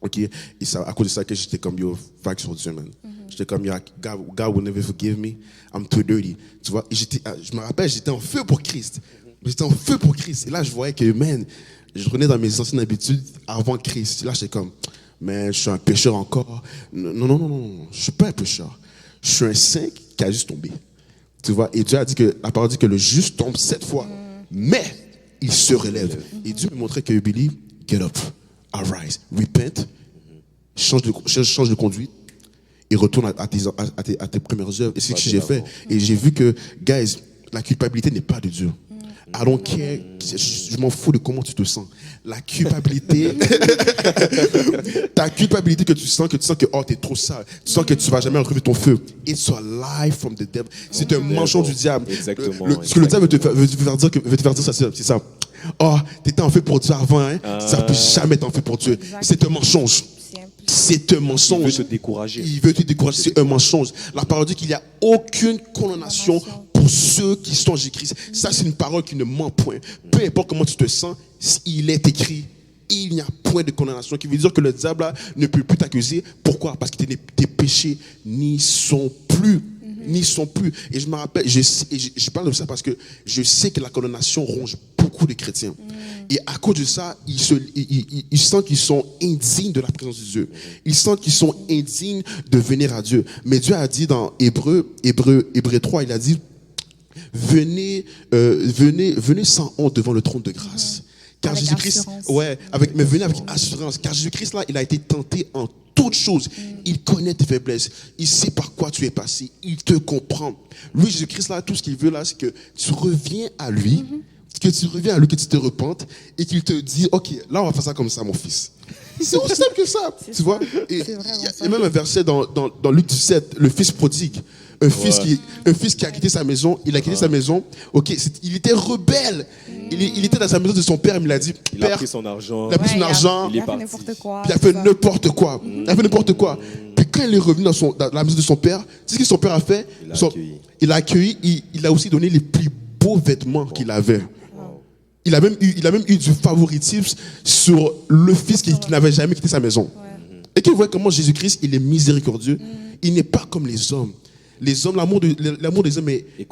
Ok, et ça, à cause de ça, que j'étais comme, yo, vague sur Dieu, man. J'étais comme, yo, God will never forgive me. I'm too dirty. Tu vois, et je me rappelle, j'étais en feu pour Christ. J'étais en feu pour Christ. Et là, je voyais que, man, je revenais dans mes anciennes habitudes avant Christ. Et là, j'étais comme, man, je suis un pécheur encore. Non, je suis pas un pécheur. Je suis un saint qui a juste tombé. Tu vois, et Dieu a dit que, la parole dit que le juste tombe 7 fois, mais il se relève. Et Dieu me montrait que, Billy, get up. Arise, repent, change de conduite et retourne à tes premières œuvres. Et c'est ce que j'ai fait. Et j'ai vu que, guys, la culpabilité n'est pas de Dieu. I don't care. Je m'en fous de comment tu te sens. La culpabilité, ta culpabilité que tu sens que oh, t'es trop sale, tu sens que tu vas jamais retrouver ton feu. It's a lie from the devil. C'est un mensonge du diable. Exactement. Ce que le diable veut te faire dire, c'est ça. Oh, t'étais en fait pour Dieu avant, hein? Ça ne peut jamais être en fait pour Dieu. C'est un mensonge. C'est un mensonge. Il veut te décourager. Il veut te décourager. C'est un mensonge. La parole dit qu'il n'y a aucune condamnation pour ceux qui sont en Jésus-Christ. Ça, c'est une parole qui ne ment point. Peu importe comment tu te sens, il est écrit. Il n'y a point de condamnation. Qui veut dire que le diable là, ne peut plus t'accuser. Pourquoi? Parce que tes péchés n'y sont plus. N'y sont plus. Et je me rappelle, je parle de ça parce que je sais que la condamnation ronge beaucoup de chrétiens. Et à cause de ça, ils sentent qu'ils sont indignes de la présence de Dieu. Ils sentent qu'ils sont indignes de venir à Dieu. Mais Dieu a dit dans Hébreux 3, il a dit, venez sans honte devant le trône de grâce. Car Jésus-Christ, mais venez avec assurance. Car Jésus-Christ là, il a été tenté en toutes choses. Il connaît tes faiblesses. Il sait par quoi tu es passé. Il te comprend. Lui, Jésus-Christ là, tout ce qu'il veut là, c'est que tu reviens à lui, que tu te repentes et qu'il te dit, ok, là on va faire ça comme ça, mon fils. C'est aussi simple que ça, tu vois. Et il y a même un verset dans Luc 17, le fils prodigue. Un fils qui a quitté sa maison, il a quitté sa maison, ok, il était rebelle. Il était dans sa maison de son père, il m'a dit, il a pris son argent, il a fait n'importe quoi. Il a fait n'importe quoi. Il a fait n'importe quoi. Puis quand il est revenu dans la maison de son père, c'est ce que son père a fait. Il l'a accueilli. Il a aussi donné les plus beaux vêtements qu'il avait. Il a même eu du favoritisme sur le fils qui n'avait jamais quitté sa maison. Et qu'il voit comment Jésus-Christ, il est miséricordieux. Il n'est pas comme les hommes. Les hommes, l'amour des hommes est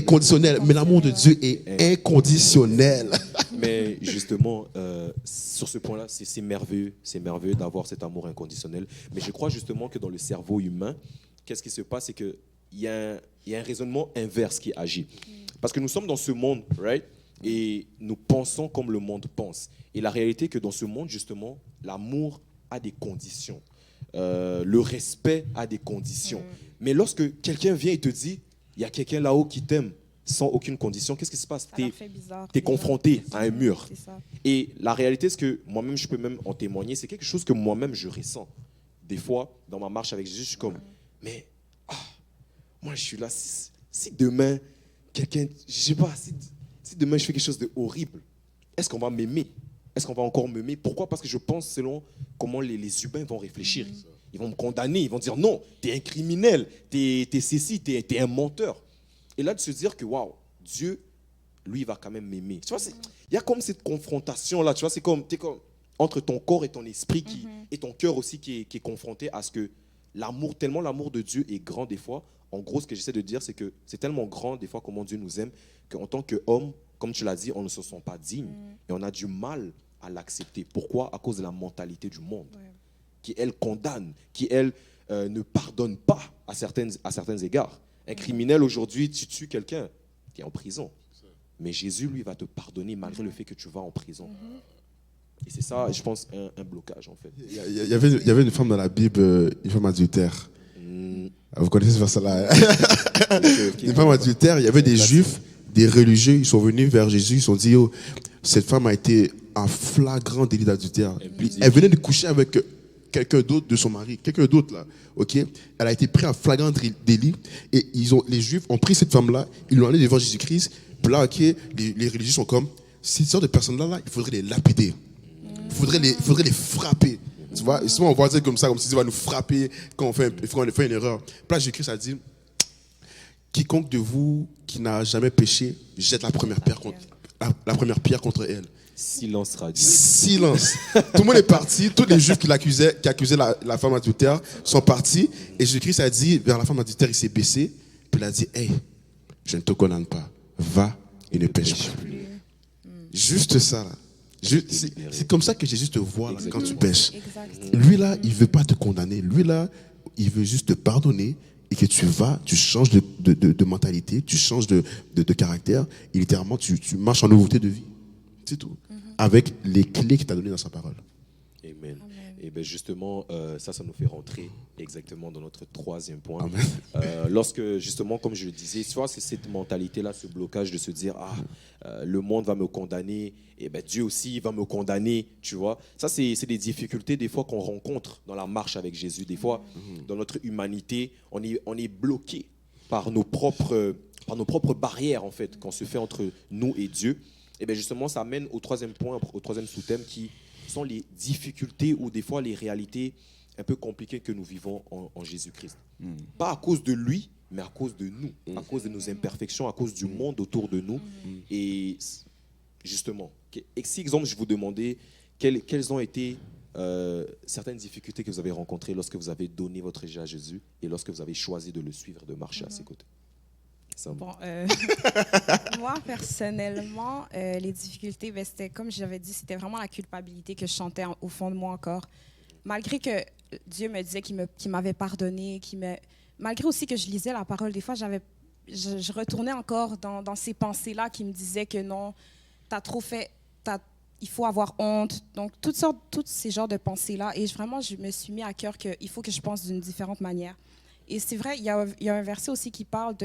conditionnel, mais l'amour de Dieu est inconditionnel. Mais justement, sur ce point-là, c'est merveilleux d'avoir cet amour inconditionnel. Mais je crois justement que dans le cerveau humain, qu'est-ce qui se passe, c'est qu'il y a un raisonnement inverse qui agit. Parce que nous sommes dans ce monde, right? Et nous pensons comme le monde pense. Et la réalité est que dans ce monde, justement, l'amour a des conditions. Le respect a des conditions. Mais lorsque quelqu'un vient et te dit, il y a quelqu'un là-haut qui t'aime sans aucune condition, qu'est-ce qui se passe? Tu es confronté à un mur. Et la réalité, c'est que moi-même, je peux même en témoigner, c'est quelque chose que moi-même, je ressens. Des fois, dans ma marche avec Jésus, je suis comme, mais moi, je suis là. Si demain, quelqu'un, je sais pas, si demain, je fais quelque chose de horrible, est-ce qu'on va m'aimer? Est-ce qu'on va encore m'aimer? Pourquoi? Parce que je pense selon comment les humains vont réfléchir. Ils vont me condamner, ils vont dire non, t'es un criminel, t'es ceci, t'es un menteur. Et là, de se dire que waouh, Dieu, lui, il va quand même m'aimer. Tu vois, il y a comme cette confrontation-là, tu vois, t'es comme entre ton corps et ton esprit et ton cœur aussi qui est confronté à ce que tellement l'amour de Dieu est grand des fois. En gros, ce que j'essaie de dire, c'est que c'est tellement grand des fois comment Dieu nous aime qu'en tant qu'homme, comme tu l'as dit, on ne se sent pas digne et on a du mal à l'accepter. Pourquoi? À cause de la mentalité du monde, qui elle condamne, qui elle ne pardonne pas à certains égards. Un criminel aujourd'hui, tu tues quelqu'un, tu es en prison. Mais Jésus, lui, va te pardonner malgré le fait que tu vas en prison. Et c'est ça, je pense, un blocage en fait. Il y avait une femme dans la Bible, une femme adultère. Vous connaissez ce verset-là? Une femme adultère, il y avait des juifs, des religieux, ils sont venus vers Jésus, ils se sont dit, oh, cette femme a été en flagrant délit d'adultère. Elle venait de coucher avec quelqu'un d'autre de son mari, quelqu'un d'autre là, ok? Elle a été prise en flagrant délit et les Juifs ont pris cette femme-là, ils l'ont amenée devant Jésus-Christ. Puis là, ok, les religieux sont comme, ces sortes de personnes-là, il faudrait les lapider, il faudrait les frapper. Tu vois, souvent on voit ça comme ça, comme si Dieu va nous frapper quand on fait une erreur. Puis là, Jésus-Christ a dit, quiconque de vous qui n'a jamais péché, jette la première pierre contre elle. Silence radio. Silence. Tout le monde est parti. Tous les juifs qui accusaient la femme adultère sont partis. Et Jésus-Christ a dit, vers la femme adultère, il s'est baissé. Puis il a dit, hey, je ne te condamne pas. Va et ne pêche plus. Juste ça, là. C'est comme ça que Jésus te voit là, quand tu pêches. Lui, là, il ne veut pas te condamner. Lui, là, il veut juste te pardonner et que tu changes de mentalité, tu changes de caractère. Et littéralement, tu marches en nouveauté de vie. C'est tout. Avec les clés qu'il t'a données dans sa parole. Amen. Et bien justement, ça nous fait rentrer exactement dans notre troisième point. Lorsque, justement, comme je le disais, soit c'est cette mentalité-là, ce blocage de se dire, le monde va me condamner, et ben Dieu aussi va me condamner, tu vois. Ça, c'est des difficultés des fois qu'on rencontre dans la marche avec Jésus. Des fois, dans notre humanité, on est bloqué par nos propres barrières, en fait, qu'on se fait entre nous et Dieu. Et bien justement, ça amène au troisième point, au troisième sous-thème, qui sont les difficultés ou des fois les réalités un peu compliquées que nous vivons en Jésus-Christ. Pas à cause de lui, mais à cause de nous, à cause de nos imperfections, à cause du monde autour de nous. Et justement, si exemple je vous demandais quelles ont été certaines difficultés que vous avez rencontrées lorsque vous avez donné votre vie à Jésus et lorsque vous avez choisi de le suivre, de marcher à ses côtés. Bon, moi, personnellement, les difficultés, c'était, comme j'avais dit, c'était vraiment la culpabilité que je sentais au fond de moi encore. Malgré que Dieu me disait qu'il m'avait pardonné, malgré aussi que je lisais la parole, des fois, je retournais encore dans ces pensées-là qui me disaient que non, t'as trop fait, il faut avoir honte. Donc, tous ces genres de pensées-là. Et vraiment, je me suis mis à cœur qu'il faut que je pense d'une différente manière. Et c'est vrai, il y a un verset aussi qui parle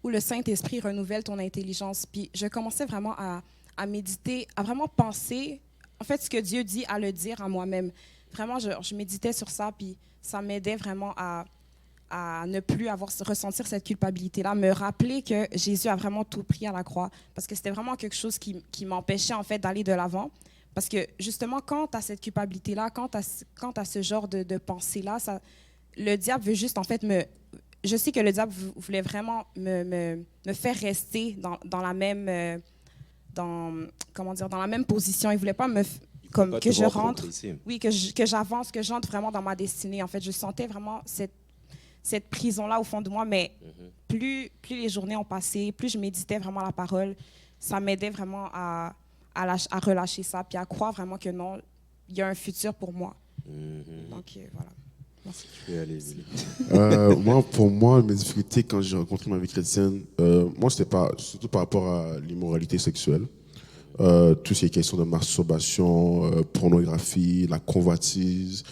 où le Saint-Esprit renouvelle ton intelligence. Puis je commençais vraiment à méditer, à vraiment penser, en fait, ce que Dieu dit, à le dire à moi-même. Vraiment, je méditais sur ça, puis ça m'aidait vraiment à ne plus ressentir cette culpabilité-là, me rappeler que Jésus a vraiment tout pris à la croix, parce que c'était vraiment quelque chose qui m'empêchait, en fait, d'aller de l'avant. Parce que, justement, quand tu as cette culpabilité-là, quand tu as ce genre de pensée-là, le diable veut juste, en fait, je sais que le diable voulait vraiment me faire rester dans la même, comment dire, dans la même position. Il voulait pas comme pas que te je voir rentre, progresser. oui, que j'avance, que j'entre vraiment dans ma destinée. En fait, je sentais vraiment cette prison-là au fond de moi, mais plus les journées ont passé, plus je méditais vraiment la parole, ça m'aidait vraiment à relâcher ça, puis à croire vraiment que non, il y a un futur pour moi. Donc, voilà. Merci. Je vais aller, Émilie. Pour moi, mes difficultés quand j'ai rencontré ma vie chrétienne, moi, c'était pas, surtout par rapport à l'immoralité sexuelle. Tout ce qui est question de masturbation, pornographie, la convoitise,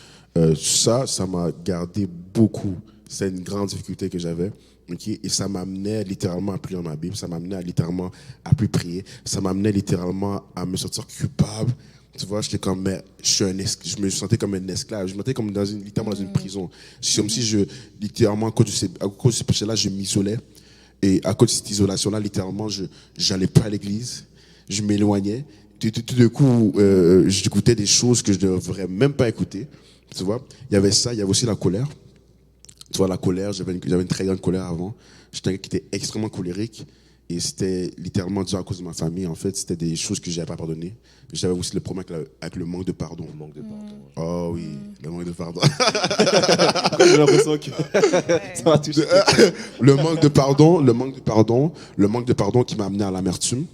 ça m'a gardé beaucoup. C'est une grande difficulté que j'avais. Okay? Et ça m'amenait littéralement à plus lire ma Bible, ça m'amenait littéralement à plus prier, ça m'amenait littéralement à me sentir coupable. Tu vois, j'étais comme, mais je me sentais comme un esclave, je me sentais comme littéralement dans une prison. C'est comme si littéralement, à cause de ce péché-là, je m'isolais. Et à cause de cette isolation-là, littéralement, je n'allais pas à l'église, je m'éloignais. Tout d'un coup, j'écoutais des choses que je ne devrais même pas écouter. Tu vois, il y avait ça, il y avait aussi la colère. Tu vois, la colère, j'avais une très grande colère avant. J'étais un gars qui était extrêmement colérique. Et c'était littéralement dû à cause de ma famille. En fait, c'était des choses que je n'avais pas pardonnées. J'avais aussi le problème avec le manque de pardon. Le manque de pardon. Oh oui, le manque de pardon. J'ai l'impression que ça m'a touché. Le manque de pardon, le manque de pardon qui m'a amené à l'amertume.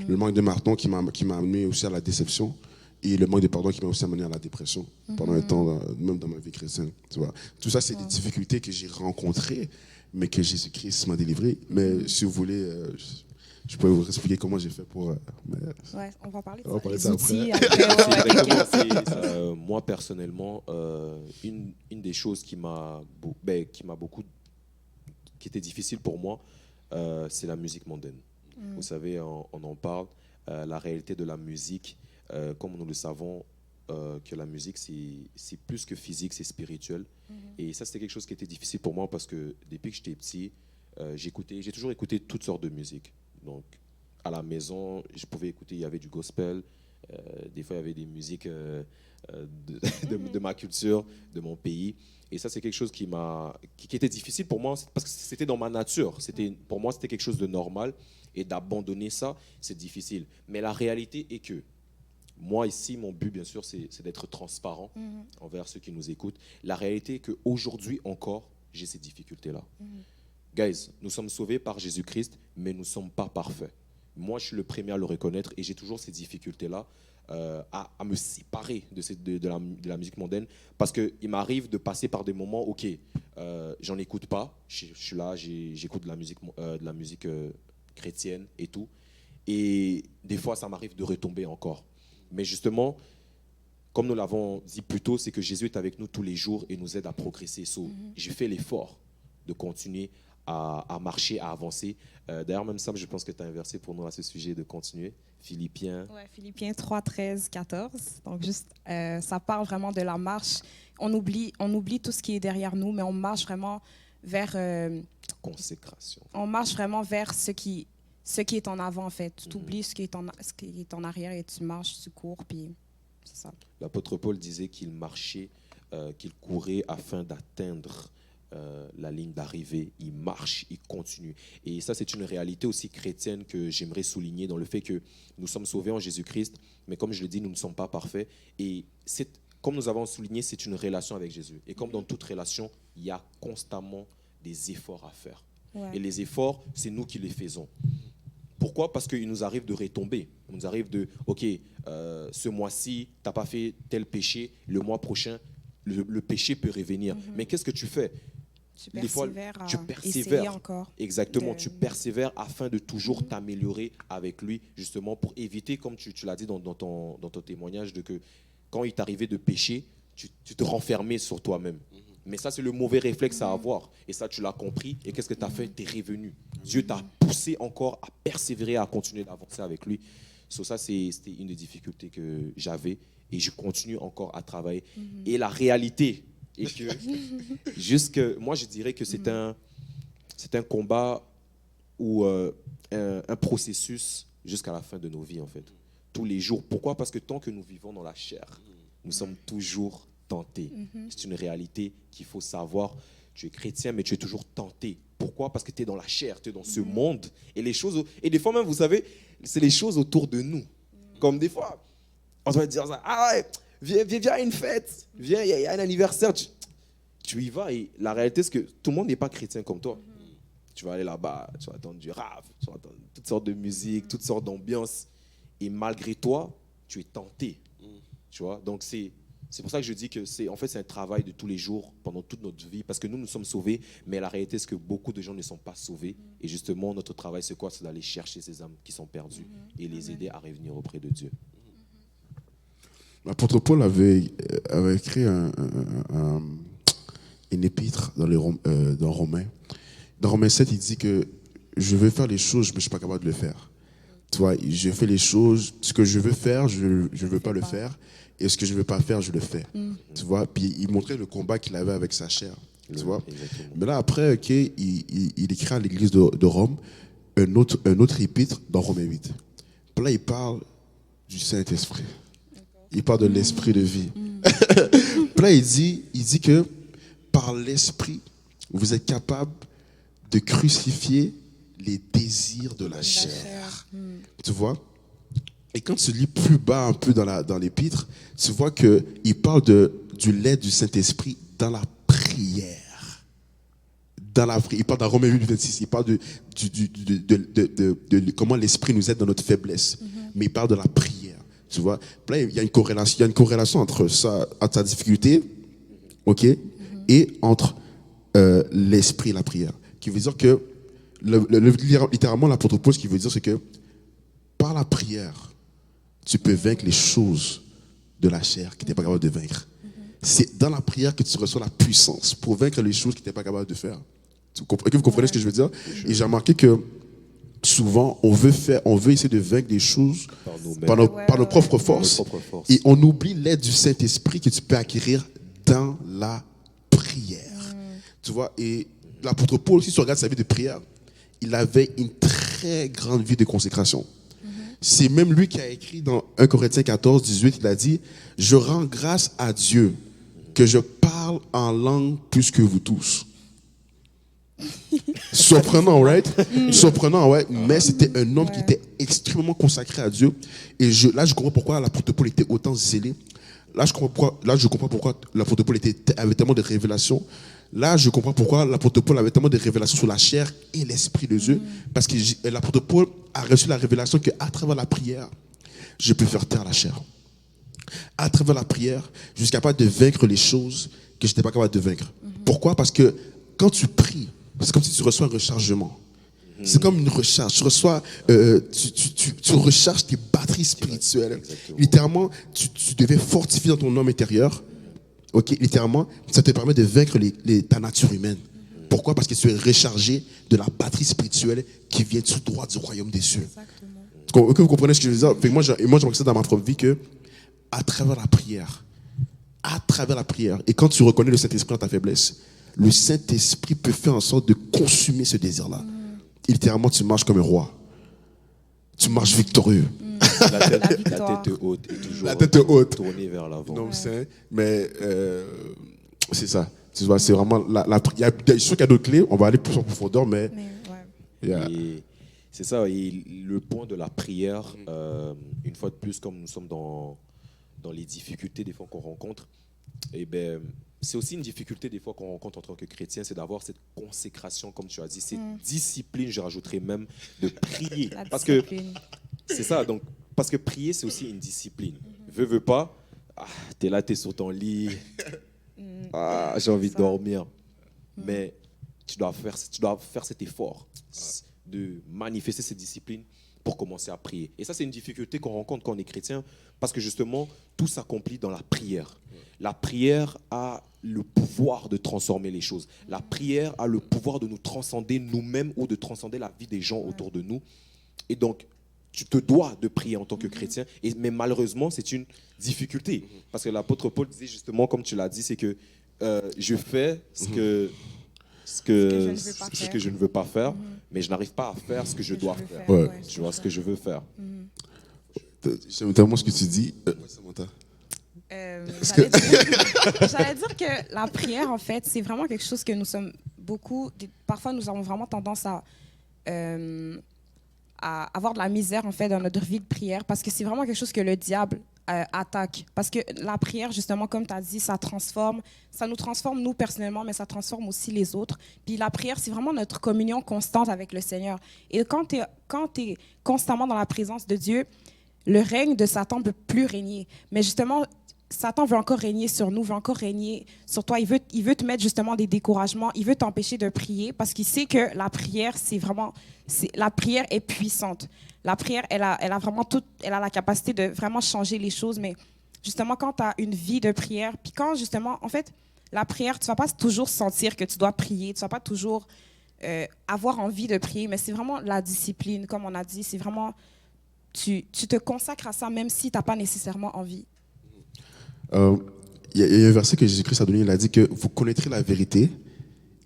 Le manque de pardon qui m'a amené aussi à la déception. Et le manque de pardon qui m'a aussi amené à la dépression pendant un temps, même dans ma vie chrétienne. Tu vois. Tout ça, c'est des difficultés que j'ai rencontrées, mais que Jésus-Christ m'a délivré. Mais si vous voulez, je peux vous expliquer comment j'ai fait pour... Ouais, on va parler de On va ça. parler de Les ça outils, C'est exactement, moi, personnellement, une des choses qui était difficile pour moi, c'est la musique mondaine. Vous savez, on en parle, la réalité de la musique, comme nous le savons, que la musique, c'est plus que physique, c'est spirituel. Et ça, c'était quelque chose qui était difficile pour moi parce que depuis que j'étais petit, j'ai toujours écouté toutes sortes de musique. Donc, à la maison, je pouvais écouter, il y avait du gospel, des fois, il y avait des musiques de ma culture, de mon pays. Et ça, c'est quelque chose qui était difficile pour moi parce que c'était dans ma nature. Pour moi, c'était quelque chose de normal. Et d'abandonner ça, c'est difficile. Mais la réalité est que moi, ici, mon but, bien sûr, c'est d'être transparent envers ceux qui nous écoutent. La réalité est qu'aujourd'hui encore, j'ai ces difficultés-là. Guys, nous sommes sauvés par Jésus-Christ, mais nous ne sommes pas parfaits. Moi, je suis le premier à le reconnaître et j'ai toujours ces difficultés-là à me séparer de la musique mondaine parce qu'il m'arrive de passer par des moments, ok, j'en écoute pas, je suis là, j'écoute de la musique chrétienne et tout. Et des fois, ça m'arrive de retomber encore. Mais justement, comme nous l'avons dit plus tôt, c'est que Jésus est avec nous tous les jours et nous aide à progresser. J'ai fait l'effort de continuer à marcher, à avancer. D'ailleurs, même Sam, je pense que tu as un verset pour nous à ce sujet de continuer. Philippiens. Ouais, Philippiens 3, 13, 14. Donc, juste, ça parle vraiment de la marche. On oublie tout ce qui est derrière nous, mais on marche vraiment vers... consécration. On marche vraiment vers ce qui est en avant, en fait. Tu oublies ce qui est en arrière et tu marches, tu cours, puis c'est ça. L'apôtre Paul disait qu'il marchait, qu'il courait afin d'atteindre la ligne d'arrivée. Il marche, il continue. Et ça, c'est une réalité aussi chrétienne que j'aimerais souligner dans le fait que nous sommes sauvés en Jésus-Christ, mais comme je le dis, nous ne sommes pas parfaits. Et comme nous avons souligné, c'est une relation avec Jésus. Et comme dans toute relation, il y a constamment des efforts à faire. Ouais. Et les efforts, c'est nous qui les faisons. Pourquoi? Parce qu'il nous arrive de retomber. Il nous arrive OK, ce mois-ci, tu n'as pas fait tel péché, le mois prochain, le péché peut revenir. Mais qu'est-ce que tu fais? Des fois, tu persévères encore. Exactement, tu persévères afin de toujours t'améliorer avec lui, justement, pour éviter, comme tu l'as dit dans ton témoignage, que quand il t'arrivait de pécher, tu te renfermais sur toi-même. Mais ça, c'est le mauvais réflexe à avoir. Et ça, tu l'as compris. Et qu'est-ce que tu as fait? Tu es revenu. Dieu t'a poussé encore à persévérer, à continuer d'avancer avec lui. Ça, c'était une des difficultés que j'avais. Et je continue encore à travailler. Et la réalité est que, moi, je dirais que c'est un combat ou un processus jusqu'à la fin de nos vies, en fait. Tous les jours. Pourquoi? Parce que tant que nous vivons dans la chair, nous sommes toujours tenté. C'est une réalité qu'il faut savoir. Tu es chrétien, mais tu es toujours tenté. Pourquoi? Parce que tu es dans la chair, tu es dans ce monde. Et les choses, et des fois même, vous savez, c'est les choses autour de nous. Comme des fois, on va dire ça, ah ouais, viens à une fête, viens, il y a un anniversaire. Tu y vas et la réalité, c'est que tout le monde n'est pas chrétien comme toi. Tu vas aller là-bas, tu vas entendre du rap, tu vas entendre toutes sortes de musique, toutes sortes d'ambiances. Et malgré toi, tu es tenté. Tu vois? Donc, c'est pour ça que je dis que c'est un travail de tous les jours, pendant toute notre vie, parce que nous sommes sauvés, mais la réalité, c'est que beaucoup de gens ne sont pas sauvés. Et justement, notre travail, c'est quoi? C'est d'aller chercher ces âmes qui sont perdues et les aider à revenir auprès de Dieu. L'apôtre Paul avait écrit une épître dans Romains. Dans Romains 7, il dit que je veux faire les choses, mais je ne suis pas capable de le faire. Tu vois, je fais les choses, ce que je veux faire, je ne veux pas le faire. Et ce que je ne veux pas faire, je le fais. Tu vois, puis il montrait le combat qu'il avait avec sa chair. Tu vois. Exactement. Mais là, après, il écrit à l'église de Rome un autre épître dans Romains 8. Puis là, il parle du Saint-Esprit. Il parle de l'esprit de vie. Puis là, il dit que par l'esprit, vous êtes capable de crucifier les désirs de la chair. Tu vois? Et quand tu lis plus bas un peu dans l'épître, tu vois qu'il parle du lait du Saint-Esprit dans la prière. Il parle dans Romains 8, 26, il parle de comment l'Esprit nous aide dans notre faiblesse. Mais il parle de la prière. Tu vois? Là, il y a une corrélation entre ça, entre ta difficulté, ok, et entre l'Esprit et la prière. Qui veut dire que, littéralement, l'apôtre Paul, ce qu'il veut dire, c'est que par la prière, tu peux vaincre les choses de la chair qui n'étaient pas capable de vaincre. C'est dans la prière que tu reçois la puissance pour vaincre les choses que tu n'étais pas capable de faire. Vous comprenez ce que je veux dire? Et j'ai remarqué que souvent, on veut essayer de vaincre des choses par nos propres forces. Et on oublie l'aide du Saint-Esprit que tu peux acquérir dans la prière. Tu vois? Et l'apôtre Paul, si tu regardes sa vie de prière, il avait une très grande vie de consécration. C'est même lui qui a écrit dans 1 Corinthiens 14, 18, il a dit « Je rends grâce à Dieu que je parle en langue plus que vous tous. » Surprenant, right? Surprenant, ouais. Mais c'était un homme qui était extrêmement consacré à Dieu. Et là, je comprends pourquoi l'apôtre Paul était autant zélé. Là, je comprends pourquoi l'apôtre Paul avait tellement de révélations. Là, je comprends pourquoi l'apôtre Paul avait tellement de révélations sur la chair et l'esprit de Dieu. Parce que l'apôtre Paul a reçu la révélation qu'à travers la prière, je peux faire taire la chair. À travers la prière, je suis capable de vaincre les choses que je n'étais pas capable de vaincre. Pourquoi? Parce que quand tu pries, c'est comme si tu reçois un rechargement. C'est comme une recharge. Tu reçois, tu recharges tes batteries spirituelles. Exactement. Littéralement, tu devais fortifier dans ton homme intérieur. Ok, littéralement, ça te permet de vaincre ta nature humaine. Pourquoi? Parce que tu es rechargé de la batterie spirituelle qui vient tout droit du royaume des cieux. Exactement. Vous comprenez ce que je veux dire? Moi, j'ai remarqué ça dans ma propre vie que à travers la prière, et quand tu reconnais le Saint-Esprit dans ta faiblesse, le Saint-Esprit peut faire en sorte de consumer ce désir-là. Et littéralement, tu marches comme un roi. Tu marches victorieux. La tête haute et toujours La tête haute. Tournée vers l'avant. Non, mais c'est ça. Tu vois, c'est vraiment je suis sûr qu'il y a d'autres clés. On va aller plus en profondeur, mais Et c'est ça. Et le point de la prière, une fois de plus, comme nous sommes dans les difficultés des fois qu'on rencontre, et ben c'est aussi une difficulté des fois qu'on rencontre en tant que chrétien, c'est d'avoir cette consécration, comme tu as dit, cette discipline, je rajouterais même, de prier. Parce que c'est ça, donc, parce que prier, c'est aussi une discipline. Veux pas, t'es là, t'es sur ton lit, j'ai envie de dormir. Mais tu dois faire cet effort de manifester cette discipline pour commencer à prier. Et ça, c'est une difficulté qu'on rencontre quand on est chrétien, parce que justement, tout s'accomplit dans la prière. La prière a le pouvoir de transformer les choses. La prière a le pouvoir de nous transcender nous-mêmes ou de transcender la vie des gens autour de nous. Et donc, tu te dois de prier en tant que chrétien. Mais malheureusement, c'est une difficulté. Parce que l'apôtre Paul disait justement, comme tu l'as dit, c'est que je fais ce que je ne veux pas faire, mais je n'arrive pas à faire ce que je dois faire. Ouais. Tu vois, ce que je veux faire. J'aime tellement ce que tu dis. Samantha. J'allais dire que la prière, en fait, c'est vraiment quelque chose que nous sommes parfois nous avons vraiment tendance à avoir de la misère, en fait, dans notre vie de prière, parce que c'est vraiment quelque chose que le diable attaque. Parce que la prière, justement, comme tu as dit, ça nous transforme, nous, personnellement, mais ça transforme aussi les autres. Puis la prière, c'est vraiment notre communion constante avec le Seigneur. Et quand tu es constamment dans la présence de Dieu, le règne de Satan ne peut plus régner. Mais justement, Satan veut encore régner sur nous, veut encore régner sur toi. Il veut te mettre justement des découragements. Il veut t'empêcher de prier parce qu'il sait que la prière, la prière est puissante. La prière, elle a vraiment elle a la capacité de vraiment changer les choses. Mais justement, quand tu as une vie de prière, puis quand justement, en fait, la prière, tu ne vas pas toujours sentir que tu dois prier. Tu ne vas pas toujours avoir envie de prier. Mais c'est vraiment la discipline, comme on a dit. C'est vraiment, tu te consacres à ça même si tu n'as pas nécessairement envie. Il y a un verset que Jésus-Christ a donné, il a dit que vous connaîtrez la vérité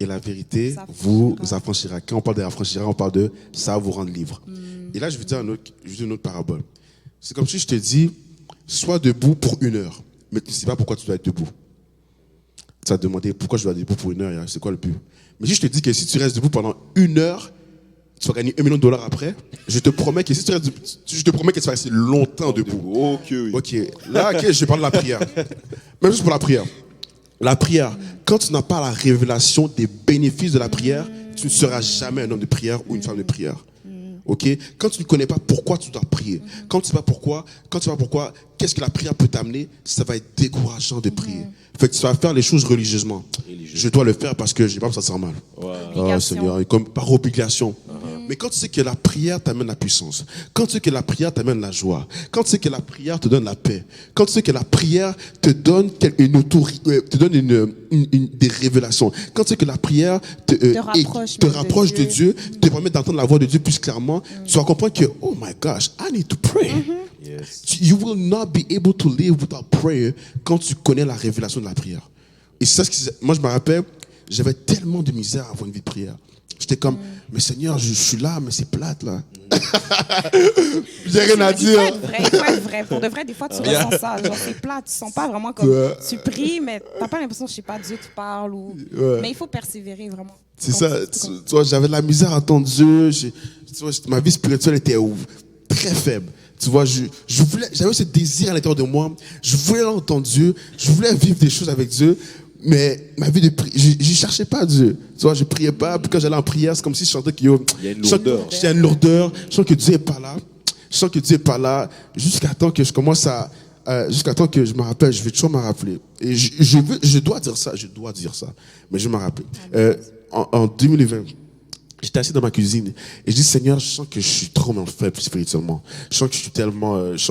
et la vérité vous affranchira. Quand on parle d'affranchira, on parle de ça vous rendre libre. Et là, je vais dire une autre parabole. C'est comme si je te dis, sois debout pour 1 heure, mais tu ne sais pas pourquoi tu dois être debout. Tu vas te demander pourquoi je dois être debout pour 1 heure, c'est quoi le but? Mais si je te dis que si tu restes debout pendant 1 heure, tu vas gagner $1 million après. Je te promets que si tu restes, je te promets que tu vas rester longtemps debout. Ok, oui. Ok. Là, ok, je parle de la prière. Même juste pour la prière. La prière, quand tu n'as pas la révélation des bénéfices de la prière, tu ne seras jamais un homme de prière ou une femme de prière. Ok? Quand tu ne connais pas pourquoi tu dois prier, quand tu ne sais pas pourquoi, qu'est-ce que la prière peut t'amener, ça va être décourageant de prier. Fait que tu vas faire les choses religieusement. Je dois le faire parce que je n'ai pas que ça sert mal. Oh Seigneur, comme par obligation. Mais quand tu sais que la prière t'amène la puissance, quand tu sais que la prière t'amène la joie, quand tu sais que la prière te donne la paix, quand tu sais que la prière te donne des révélations, quand tu sais que la prière te rapproche de Dieu, te permet d'entendre la voix de Dieu plus clairement, tu vas comprendre que, oh my gosh, I need to pray. Yes. You will not be able to live without prayer quand tu connais la révélation de la prière. Et c'est ça moi je me rappelle, j'avais tellement de misère à avoir une vie de prière. J'étais comme, mais Seigneur, je suis là, mais c'est plate, là. J'ai rien à dire. Il faut être vrai. Pour de vrai, des fois, tu ressens ça. Genre, c'est plate. Tu sens pas vraiment comme... Tu pries, mais t'as pas l'impression, je sais pas, Dieu te parle. Mais il faut persévérer, vraiment. C'est ça. Tu vois, j'avais de la misère à entendre Dieu. Ma vie spirituelle était très faible. Tu vois, j'avais ce désir à l'intérieur de moi. Je voulais entendre Dieu. Je voulais vivre des choses avec Dieu. Mais ma vie de prière, je cherchais pas Dieu. Tu vois, je priais pas. Puis quand j'allais en prière, c'est comme si je sentais qu'il y a une lourdeur. Il y a une lourdeur. Je sens que Dieu est pas là. Je sens que Dieu est pas là. Jusqu'à temps que je commence jusqu'à temps que je me rappelle, je vais toujours me rappeler. Et je dois dire ça. Mais je me rappelle. En 2020, j'étais assis dans ma cuisine et je dis, Seigneur, je sens que je suis trop faible spirituellement. Je sens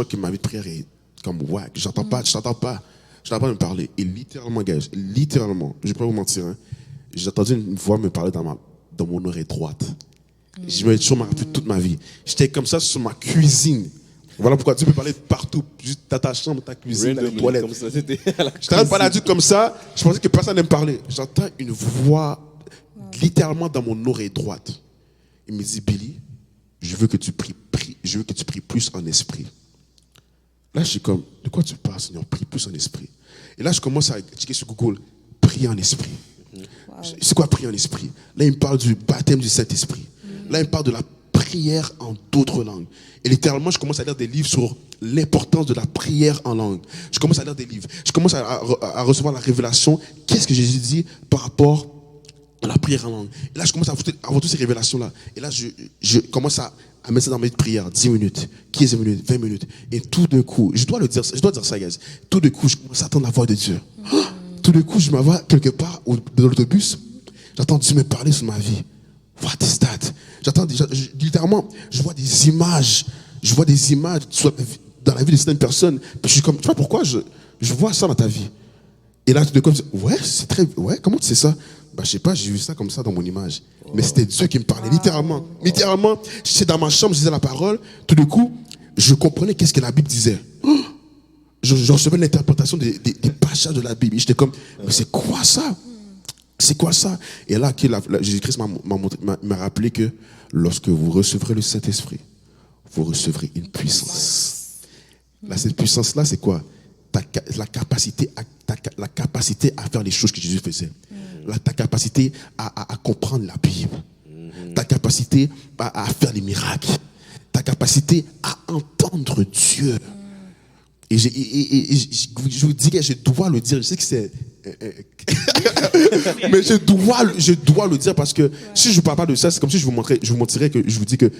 que ma vie de prière est comme wack. Je t'entends pas. Je n'avais pas me parler. Et littéralement, gars, je ne vais pas vous mentir, hein, j'ai entendu une voix me parler dans mon oreille droite. Je me toujours rappelé toute ma vie. J'étais comme ça sur ma cuisine. Voilà pourquoi tu peux parler partout, juste dans ta chambre, ta cuisine, dans les toilettes. Comme ça, j'étais en train de parler à Dieu comme ça, je pensais que personne n'allait me parler. J'entends une voix littéralement dans mon oreille droite. Il me dit, Billy, je veux que tu pries plus en esprit. Là, je suis comme, de quoi tu parles, Seigneur? Prie plus en esprit. Et là, je commence à checker sur Google, prier en esprit. Wow. C'est quoi prier en esprit? Là, il me parle du baptême du Saint-Esprit. Là, il me parle de la prière en d'autres langues. Et littéralement, je commence à lire des livres sur l'importance de la prière en langue. Je commence à lire des livres. Je commence à recevoir la révélation. Qu'est-ce que Jésus dit par rapport à la prière en langue? Et là, je commence à avoir toutes ces révélations-là. Et là, je commence à mettre ça dans mes prières, 10 minutes, 15 minutes, 20 minutes. Et tout d'un coup, je dois dire ça, guys. Tout d'un coup, je commence à entendre la voix de Dieu. Tout d'un coup, je m'envoie quelque part dans l'autobus. J'entends Dieu me parler sur ma vie. What is that? Littéralement, je vois des images. Dans la vie de certaines personnes. Puis je suis comme, tu vois pourquoi je vois ça dans ta vie? Et là, tout d'un coup, je dis, comment tu sais ça? Je sais pas, j'ai vu ça comme ça dans mon image. Mais c'était Dieu qui me parlait, littéralement. Littéralement, j'étais dans ma chambre, je disais la parole. Tout d'un coup, je comprenais qu'est-ce que la Bible disait. Je recevais l'interprétation des passages de la Bible. Et j'étais comme, mais c'est quoi ça? C'est quoi ça? Et là, Jésus-Christ m'a rappelé que lorsque vous recevrez le Saint-Esprit, vous recevrez une puissance. Là, cette puissance-là, c'est quoi? la capacité à faire les choses que Jésus faisait. Ta capacité à comprendre la Bible. Ta capacité à faire les miracles. Ta capacité à entendre Dieu. Et je vous dis que je dois le dire. Je sais que c'est... mais je dois le dire parce que si je ne parle pas de ça, c'est comme si je vous mentirais que je vous dis que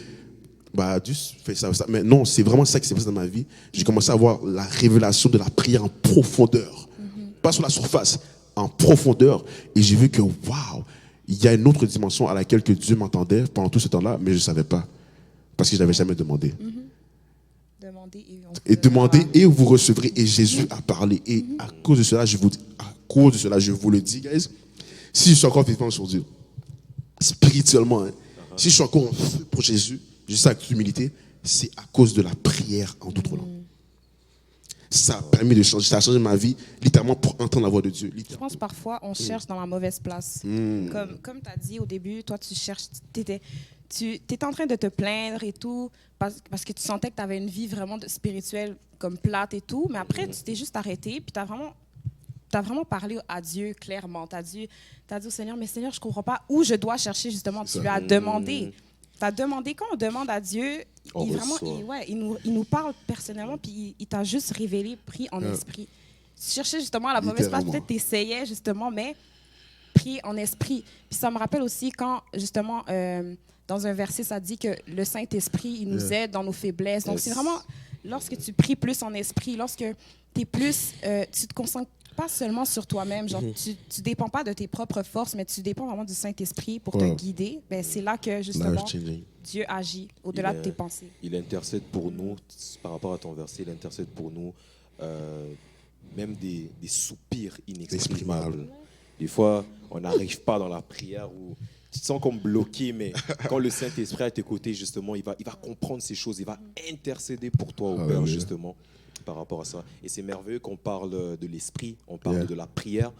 Dieu fait ça. Mais non, c'est vraiment ça qui s'est passé dans ma vie. J'ai commencé à avoir la révélation de la prière en profondeur. Pas sur la surface, en profondeur. Et j'ai vu que, waouh, il y a une autre dimension à laquelle que Dieu m'entendait pendant tout ce temps-là, mais je ne savais pas. Parce que je n'avais jamais demandé. Demandez et vous recevrez. Et Jésus a parlé. Et à cause de cela, je vous le dis, guys, si je suis encore vivant sur Dieu, spirituellement, si je suis encore en feu pour Jésus, je sais avec humilité, c'est à cause de la prière en d'autres langues. Ça a permis de changer, ça a changé ma vie, littéralement pour entendre la voix de Dieu. Je pense parfois on cherche dans la mauvaise place. Comme tu as dit au début, toi tu cherches, tu étais en train de te plaindre et tout, parce que tu sentais que tu avais une vie vraiment spirituelle comme plate et tout, mais après tu t'es juste arrêté, puis tu as vraiment parlé à Dieu clairement. Tu as dit au Seigneur, mais Seigneur, je ne comprends pas où je dois chercher justement. Tu lui as demandé. Tu as demandé, quand on demande à Dieu, il nous parle personnellement, puis il t'a juste révélé, pris en esprit. Tu cherchais justement à la mauvaise place, peut-être tu essayais justement, mais pris en esprit. Puis ça me rappelle aussi quand, justement, dans un verset, ça dit que le Saint-Esprit, il nous aide dans nos faiblesses. Donc c'est vraiment, lorsque tu pries plus en esprit, lorsque tu es plus, tu te concentres pas seulement sur toi-même, genre tu dépends pas de tes propres forces, mais tu dépends vraiment du Saint-Esprit pour te guider. Ben, c'est là que justement Dieu agit au-delà de tes pensées. Il intercède pour nous, par rapport à ton verset, il intercède pour nous même des soupirs inexprimables. Des fois, on n'arrive pas dans la prière où tu te sens comme bloqué, mais quand le Saint-Esprit est à tes côtés, justement, il va comprendre ces choses, il va intercéder pour toi au Père, justement, par rapport à ça. Et c'est merveilleux qu'on parle de l'Esprit, on parle de la prière,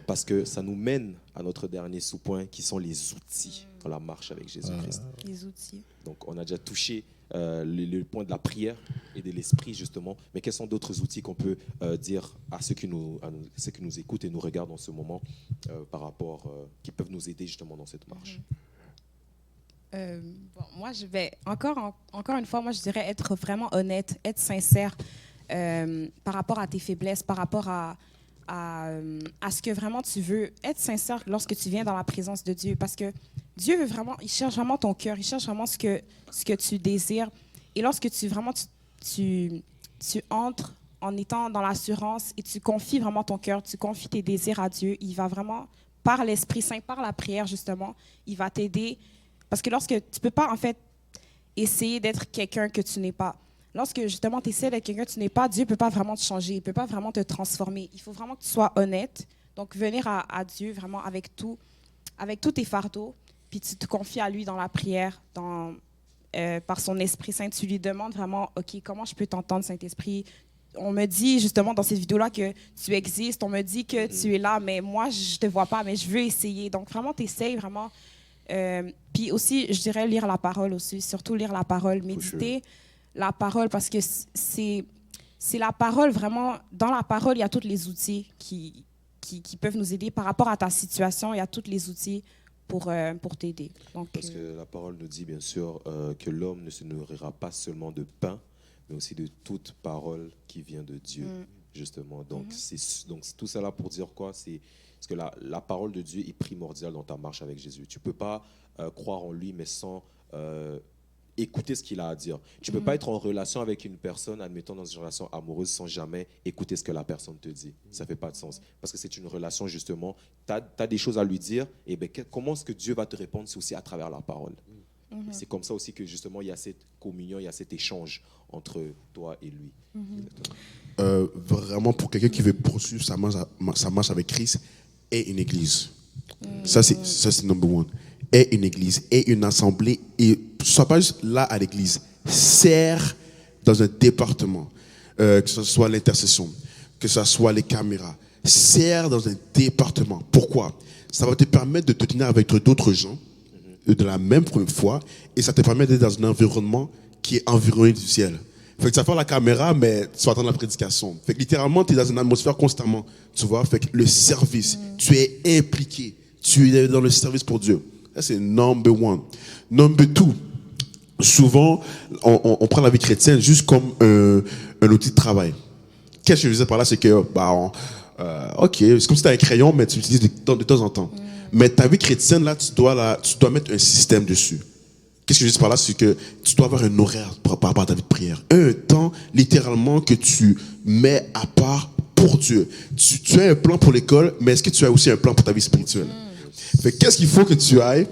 parce que ça nous mène à notre dernier sous-point, qui sont les outils dans la marche avec Jésus-Christ. Les outils. Donc, on a déjà touché le point de la prière et de l'Esprit, justement. Mais quels sont d'autres outils qu'on peut dire à ceux qui nous écoutent et nous regardent en ce moment, par rapport, qui peuvent nous aider justement dans cette marche? Moi, je vais encore une fois, moi, je dirais être vraiment honnête, être sincère par rapport à tes faiblesses, par rapport à ce que vraiment tu veux. Être sincère lorsque tu viens dans la présence de Dieu, parce que Dieu veut vraiment, il cherche vraiment ton cœur, il cherche vraiment ce que tu désires. Et lorsque tu entres en étant dans l'assurance et tu confies vraiment ton cœur, tu confies tes désirs à Dieu, il va vraiment, par l'Esprit Saint, par la prière justement, il va t'aider. Parce que lorsque tu ne peux pas en fait essayer d'être quelqu'un que tu n'es pas. Lorsque justement tu essaies d'être quelqu'un que tu n'es pas, Dieu ne peut pas vraiment te changer, il ne peut pas vraiment te transformer. Il faut vraiment que tu sois honnête. Donc venir à Dieu vraiment avec tous tes fardeaux, puis tu te confies à lui dans la prière, par son Esprit Saint. Tu lui demandes vraiment, OK, comment je peux t'entendre, Saint-Esprit? On me dit justement dans cette vidéo-là que tu existes, on me dit que tu es là, mais moi, je ne te vois pas, mais je veux essayer. Donc vraiment, tu essayes vraiment. Puis aussi, je dirais lire la parole aussi, surtout lire la parole, méditer la parole, parce que c'est la parole vraiment. Dans la parole, il y a tous les outils qui peuvent nous aider par rapport à ta situation. Il y a tous les outils pour t'aider. Donc, parce que la parole nous dit bien sûr que l'homme ne se nourrira pas seulement de pain, mais aussi de toute parole qui vient de Dieu, justement. Donc, donc tout ça là pour dire quoi? C'est parce que la parole de Dieu est primordiale dans ta marche avec Jésus. Tu ne peux pas croire en lui, mais sans écouter ce qu'il a à dire. Tu ne peux pas être en relation avec une personne, admettons dans une relation amoureuse, sans jamais écouter ce que la personne te dit. Ça ne fait pas de sens. Parce que c'est une relation, justement, tu as des choses à lui dire, et bien, comment est-ce que Dieu va te répondre? C'est aussi à travers la parole. C'est comme ça aussi que, justement, il y a cette communion, il y a cet échange entre toi et lui. Vraiment, pour quelqu'un qui veut poursuivre sa marche avec Christ, est une église. Ça, c'est number one. Est une église, est une assemblée, et ne sois pas juste là à l'église. Sers dans un département, que ce soit l'intercession, que ce soit les caméras. Sers dans un département. Pourquoi? Ça va te permettre de te tenir avec d'autres gens de la même foi, et ça te permet d'être dans un environnement qui est environné du ciel. Fait que tu vas faire la caméra, mais tu vas attendre la prédication. Fait que littéralement, tu es dans une atmosphère constamment. Tu vois, fait que le service, tu es impliqué. Tu es dans le service pour Dieu. Ça, c'est number one. Number two, souvent, on prend la vie chrétienne juste comme un outil de travail. Qu'est-ce que je veux dire par là, c'est que, ok, c'est comme si tu as un crayon, mais tu l'utilises de temps en temps. Mais ta vie chrétienne, là, tu dois mettre un système dessus. Qu'est-ce que je veux dire par là, c'est que tu dois avoir un horaire par rapport à ta vie de prière. Un temps, littéralement, que tu mets à part pour Dieu. Tu as un plan pour l'école, mais est-ce que tu as aussi un plan pour ta vie spirituelle? Fait, qu'est-ce qu'il faut que tu ailles?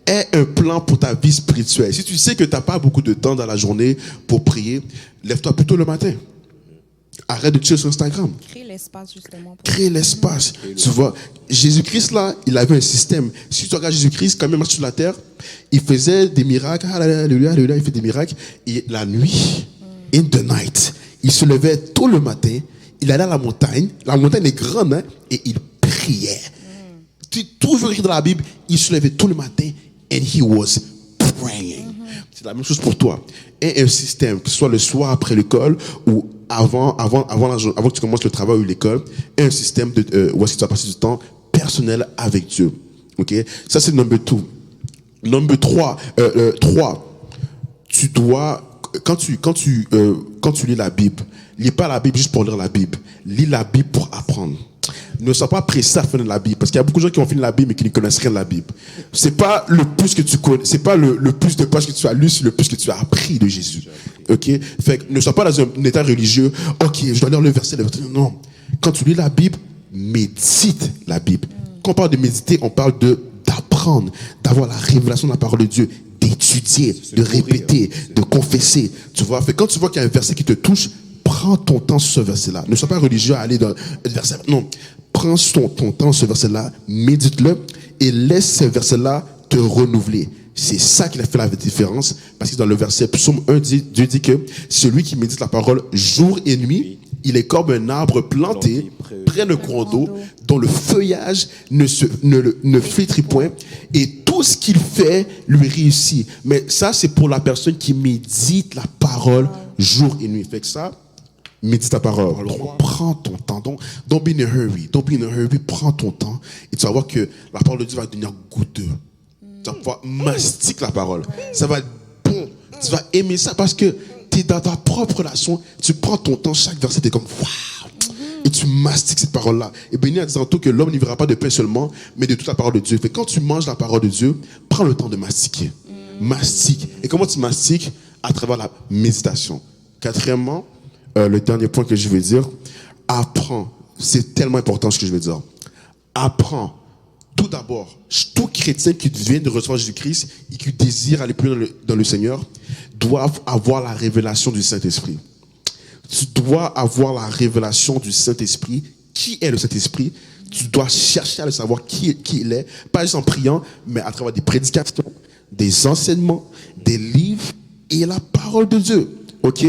Aie un plan pour ta vie spirituelle. Si tu sais que tu n'as pas beaucoup de temps dans la journée pour prier, lève-toi plutôt le matin. Arrête de chiller sur Instagram. Crée l'espace, justement. Crée l'espace. Tu vois, Jésus-Christ, là, il avait un système. Si tu regardes Jésus-Christ, quand il marchait sur la terre, il faisait des miracles. Alléluia, alléluia, il fait des miracles. Et la nuit, in the night, il se levait tôt le matin, il allait à la montagne. La montagne est grande, hein, et il priait. Tu toujours écrit dans la Bible, il se levait tôt le matin, and he was praying. C'est la même chose pour toi. Et un système, que ce soit le soir après l'école ou avant que tu commences le travail ou l'école, un système où est-ce que tu vas passer du temps personnel avec Dieu. Ok? Ça, c'est number 2. Number 3, tu dois, quand tu lis la Bible, lis pas la Bible juste pour lire la Bible. Lis la Bible pour apprendre. Ne sois pas pressé à finir la Bible, parce qu'il y a beaucoup de gens qui ont fini la Bible mais qui ne connaissent rien de la Bible. C'est pas le plus que tu connais, c'est pas le plus de pages que tu as lu, c'est le plus que tu as appris de Jésus. Ok? Fait que ne sois pas dans un état religieux. Ok, je dois lire le verset. Non. Quand tu lis la Bible, médite la Bible. Quand on parle de méditer, on parle d'apprendre, d'avoir la révélation de la parole de Dieu, d'étudier, de répéter, de confesser. Tu vois? Fait que quand tu vois qu'il y a un verset qui te touche, prends ton temps sur ce verset-là. Ne sois pas religieux à aller dans le verset. Non. Prends ton temps sur ce verset-là, médite-le et laisse ce verset-là te renouveler. C'est ça qui a fait la différence, parce que dans le verset Psaume 1, Dieu dit que celui qui médite la parole jour et nuit, il est comme un arbre planté près d'un courant d'eau dont le feuillage ne flétrit point et tout ce qu'il fait lui réussit. Mais ça, c'est pour la personne qui médite la parole jour et nuit. Fait que ça, médite ta parole. Prends ton temps. Don't be in a hurry. Don't be in a hurry. Prends ton temps. Et tu vas voir que la parole de Dieu va devenir goûteux. Tu vas pouvoir mastiquer la parole. Ça va être bon. Tu vas aimer ça parce que tu es dans ta propre relation. Tu prends ton temps. Chaque verset, tu es comme waouh. Et tu mastiques cette parole-là. Et béni a dit tantôt que l'homme n'y verra pas de pain seulement, mais de toute la parole de Dieu. Fait que quand tu manges la parole de Dieu, prends le temps de mastiquer. Mastique. Et comment tu mastiques? À travers la méditation. Quatrièmement, le dernier point que je veux dire, apprends. C'est tellement important ce que je veux dire. Apprends. Tout d'abord, tout chrétien qui vient de recevoir Jésus-Christ et qui désire aller plus loin dans le Seigneur, doit avoir la révélation du Saint-Esprit. Tu dois avoir la révélation du Saint-Esprit. Qui est le Saint-Esprit? Tu dois chercher à le savoir qui il est, pas juste en priant, mais à travers des prédications, des enseignements, des livres et la parole de Dieu. Ok?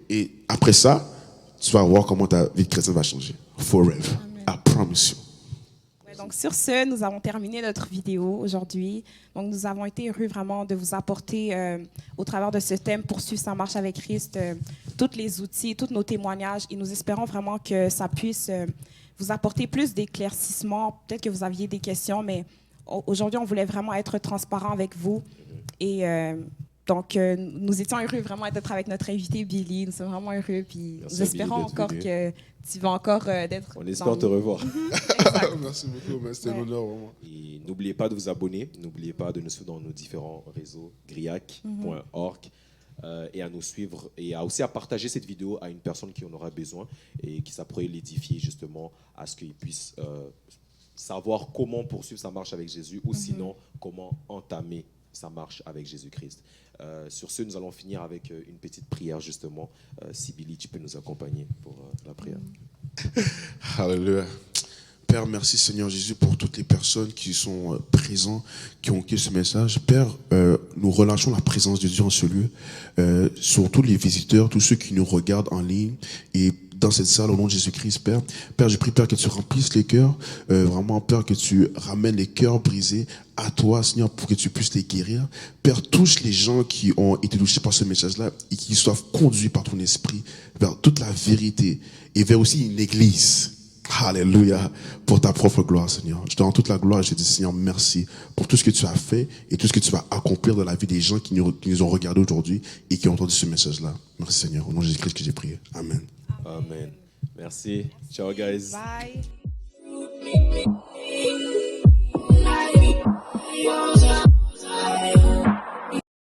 Et après ça, tu vas voir comment ta vie chrétienne va changer. Forever. Amen. I promise you. Donc, sur ce, nous avons terminé notre vidéo aujourd'hui. Donc, nous avons été heureux vraiment de vous apporter, au travers de ce thème, Poursuivre sa marche avec Christ, tous les outils, tous nos témoignages. Et nous espérons vraiment que ça puisse vous apporter plus d'éclaircissements. Peut-être que vous aviez des questions, mais aujourd'hui, on voulait vraiment être transparent avec vous. Et donc, nous étions heureux vraiment d'être avec notre invité Billy. Nous sommes vraiment heureux. Puis nous espérons encore que tu vas encore d'être. On espère te revoir. Merci beaucoup, c'était un honneur vraiment. Et n'oubliez pas de vous abonner. N'oubliez pas de nous suivre dans nos différents réseaux, griac.org. Et à nous suivre et aussi à partager cette vidéo à une personne qui en aura besoin et qui ça pourrait l'édifier justement à ce qu'il puisse savoir comment poursuivre sa marche avec Jésus ou sinon comment entamer sa marche avec Jésus-Christ. Sur ce, nous allons finir avec une petite prière justement. Si Billy, tu peux nous accompagner pour la prière. Alléluia. Père, merci Seigneur Jésus pour toutes les personnes qui sont présentes, qui ont écouté ce message. Père, nous relâchons la présence de Dieu en ce lieu, sur tous les visiteurs, tous ceux qui nous regardent en ligne et dans cette salle au nom de Jésus-Christ, Père. Père, je prie, Père, que tu remplisses les cœurs, vraiment, Père, que tu ramènes les cœurs brisés à toi, Seigneur, pour que tu puisses les guérir. Père, touche les gens qui ont été touchés par ce message-là et qui soient conduits par ton esprit vers toute la vérité et vers aussi une église. Alléluia, pour ta propre gloire, Seigneur. Je te rends toute la gloire et je te dis, Seigneur, merci pour tout ce que tu as fait et tout ce que tu vas accomplir dans la vie des gens qui nous ont regardés aujourd'hui et qui ont entendu ce message-là. Merci, Seigneur. Au nom de Jésus-Christ que j'ai prié. Amen. Amen. Merci. Ciao, guys. Bye.